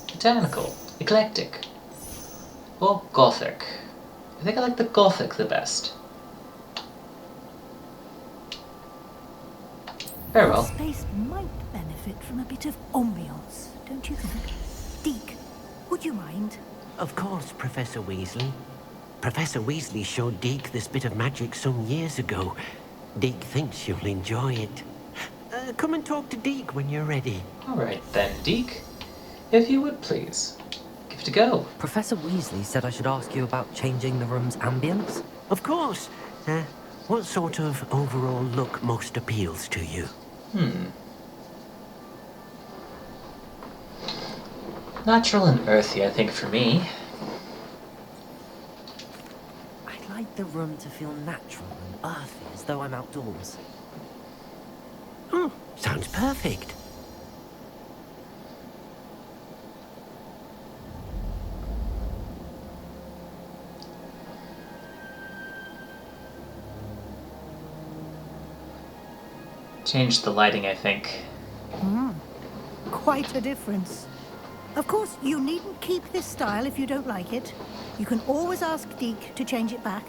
Botanical. Eclectic. Or Gothic. I think I like the Gothic the best. Very well. The space might benefit from a bit of ambiance, don't you think? Deke, would you mind? Of course, Professor Weasley. Professor Weasley showed Deke this bit of magic some years ago. Deke thinks you'll enjoy it. come and talk to Deke when you're ready. Alright then, Deke. If you would please. Give it a go. Professor Weasley said I should ask you about changing the room's ambience. Of course. What sort of overall look most appeals to you? Natural and earthy, I think, for me. I'd like the room to feel natural and earthy, as though I'm outdoors. Oh, sounds perfect. Change the lighting, I think. Quite a difference. Of course, you needn't keep this style if you don't like it. You can always ask Deke to change it back.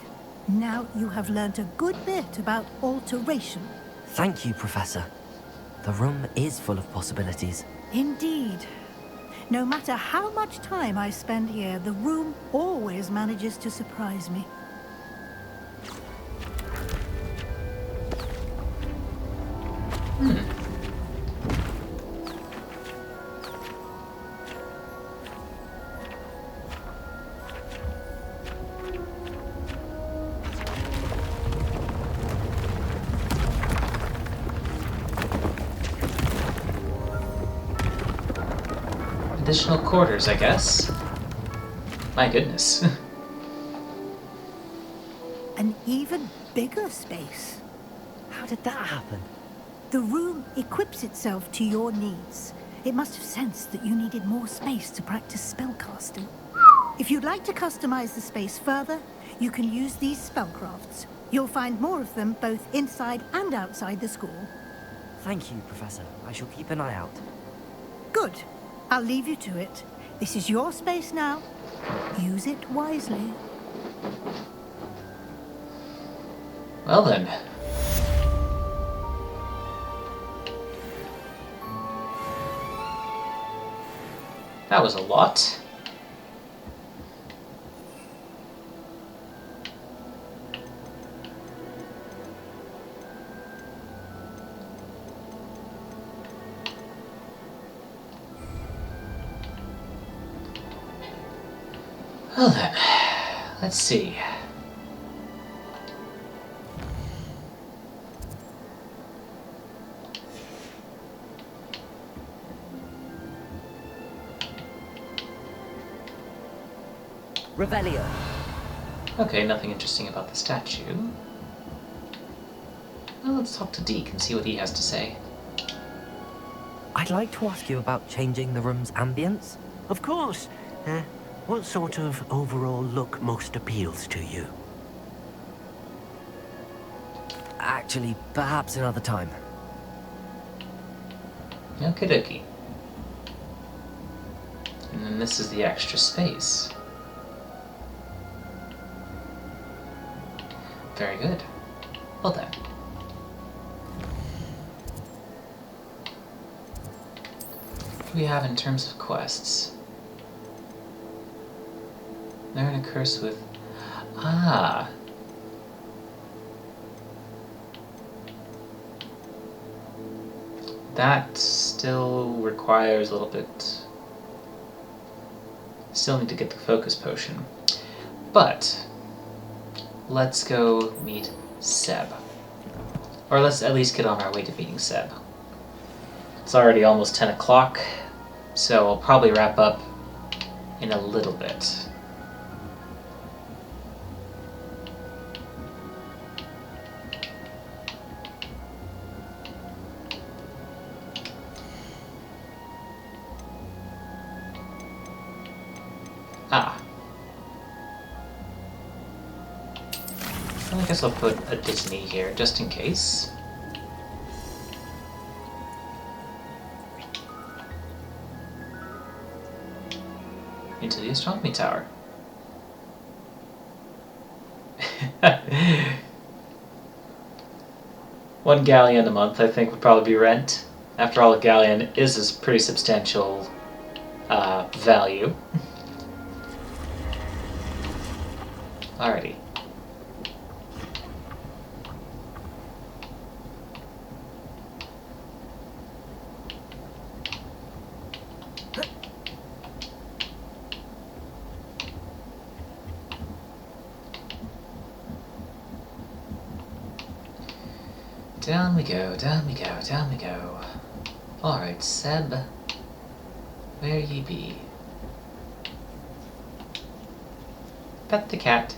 Now you have learnt a good bit about alteration. Thank you, Professor. The room is full of possibilities. Indeed. No matter how much time I spend here, the room always manages to surprise me. Additional quarters, I guess. My goodness. An even bigger space. How did that happen? The room equips itself to your needs. It must have sensed that you needed more space to practice spellcasting. If you'd like to customize the space further, you can use these spellcrafts. You'll find more of them both inside and outside the school. Thank you, Professor. I shall keep an eye out. Good. I'll leave you to it. This is your space now. Use it wisely. Well then. That was a lot. Well then, let's see. Revelio. Okay, nothing interesting about the statue. Well, let's talk to Deke and see what he has to say. I'd like to ask you about changing the room's ambience. Of course. What sort of overall look most appeals to you? Actually, perhaps another time. Okie dokie. And then this is the extra space. Very good. Well then. What do we have in terms of quests? Learn a curse with... Ah! That still requires a little bit... Still need to get the focus potion. But... let's go meet Seb. Or let's at least get on our way to meeting Seb. It's already almost 10 o'clock, so I'll probably wrap up in a little bit. Ah. I guess I'll put a Disney here, just in case. Into the astronomy tower. One galleon a month, I think, would probably be rent. After all, a galleon is a pretty substantial value. Alrighty. Down we go, down we go, down we go. Alright, Seb. Where ye be? Pet the cat.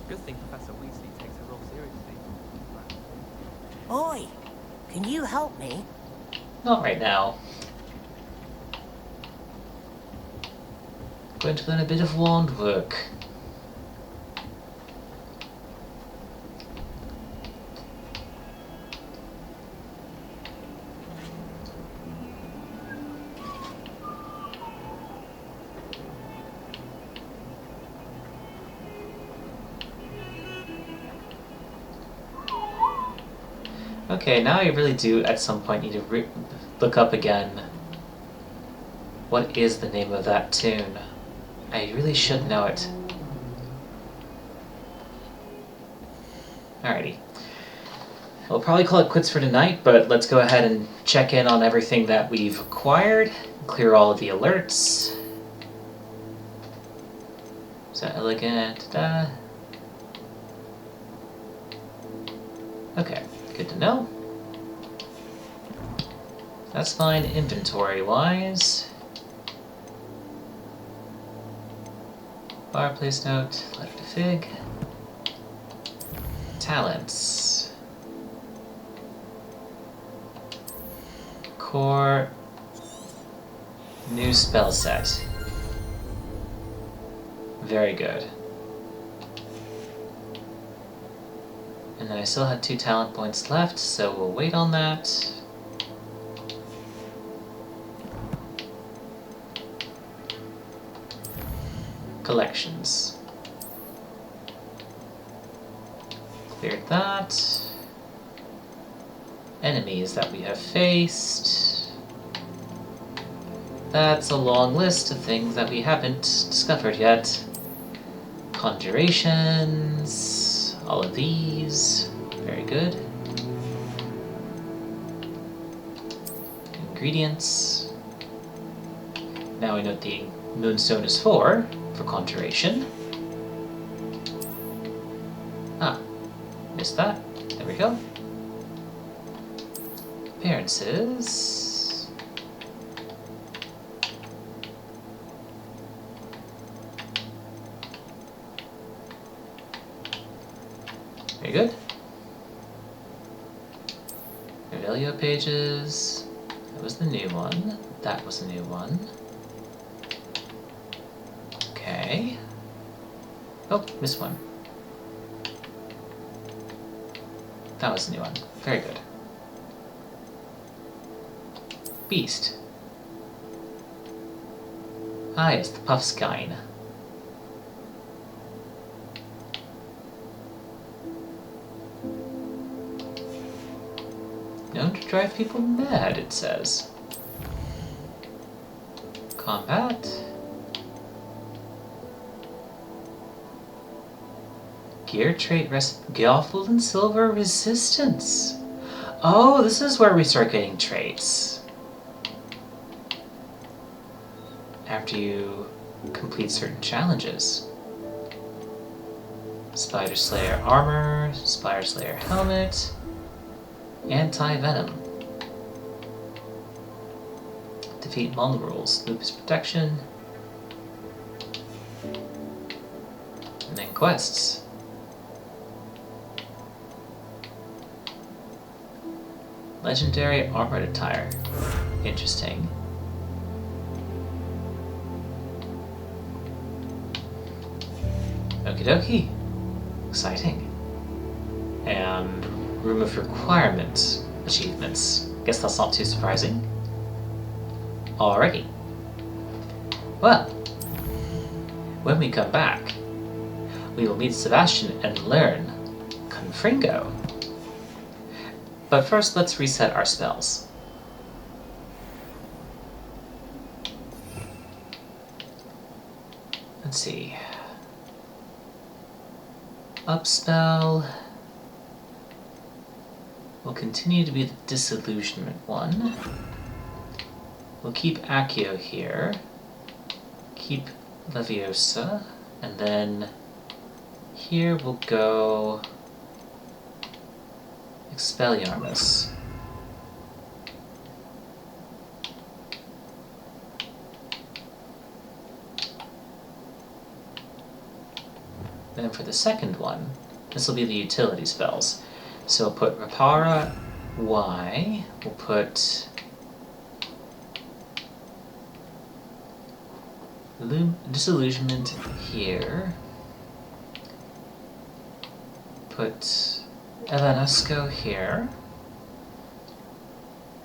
Good thing Professor Weasley takes her role seriously. Oi, can you help me? Not right now. Going to learn a bit of wand work. Okay, now I really do at some point need to look up again what is the name of that tune. I really should know it. Alrighty. We'll probably call it quits for tonight, but let's go ahead and check in on everything that we've acquired, clear all of the alerts. Is that elegant? Okay, good to know. That's fine inventory-wise. Fireplace note, letter to Fig. Talents. Core. New spell set. Very good. And then I still had 2 talent points left, so we'll wait on that. Collections. Cleared that. Enemies that we have faced. That's a long list of things that we haven't discovered yet. Conjurations. All of these. Very good. Ingredients. Now we know what the Moonstone is for conjuration. Ah, missed that. There we go. Appearances. Very good. Revelio pages. That was the new one. That was the new one. Okay. Oh, missed one. That was a new one. Very good. Beast. Ah, yes, the Puffskein. Known to drive people mad, it says. Combat. Gear trait Gold and Silver Resistance. Oh, this is where we start getting traits. After you complete certain challenges. Spider Slayer Armor, Spider Slayer Helmet, Anti-Venom. Defeat Mongrels, Lupus Protection. And then quests. Legendary armored attire. Interesting. Okie dokie. Exciting. And Room of Requirement achievements. Guess that's not too surprising. Alrighty. Well, when we come back, we will meet Sebastian and learn Confringo. But first, let's reset our spells. Let's see. Up spell will continue to be the Disillusionment one. We'll keep Accio here. keep Leviosa, and then here we'll go Expelliarmus. Then for the second one, this will be the utility spells. So we'll put Repara Y, we'll put Disillusionment here, put Evanesco here,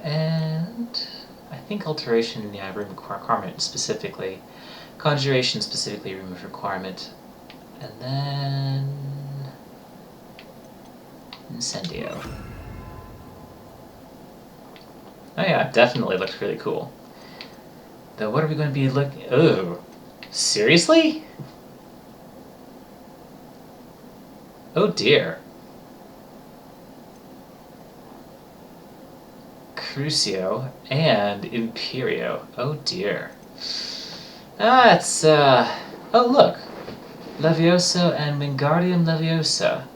and I think Alteration, yeah, room requirement specifically, Conjuration specifically room of requirement, and then Incendio. Oh yeah, definitely looked really cool. Though what are we going to be looking... Oh, seriously? Oh dear. Crucio and Imperio. Oh dear. That's, oh look. Leviosa and Wingardium Leviosa.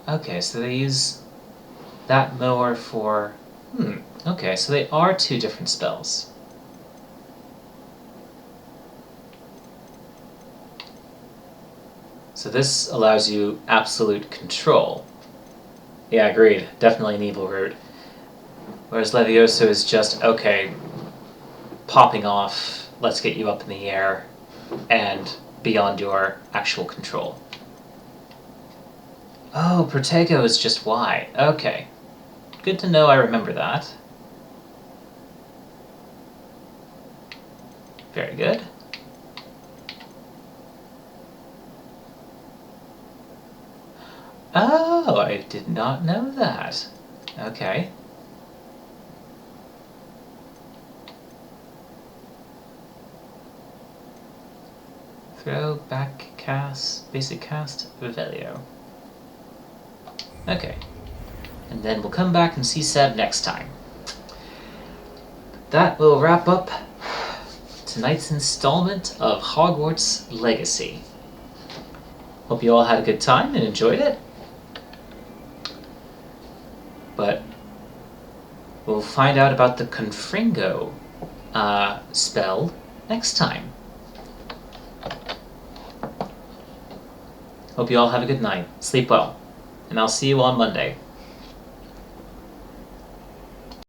Okay, so they use that more for... Okay, so they are two different spells. So this allows you absolute control. Yeah, agreed. Definitely an evil root. Whereas Leviosa is just, okay, popping off, let's get you up in the air, and beyond your actual control. Oh, Protego is just Y. Okay. Good to know I remember that. Very good. Oh, I did not know that. Okay. Throw, back cast, basic cast, Revelio. Okay. And then we'll come back and see Seb next time. That will wrap up tonight's installment of Hogwarts Legacy. Hope you all had a good time and enjoyed it. But we'll find out about the Confringo spell next time. Hope you all have a good night. Sleep well. And I'll see you on Monday.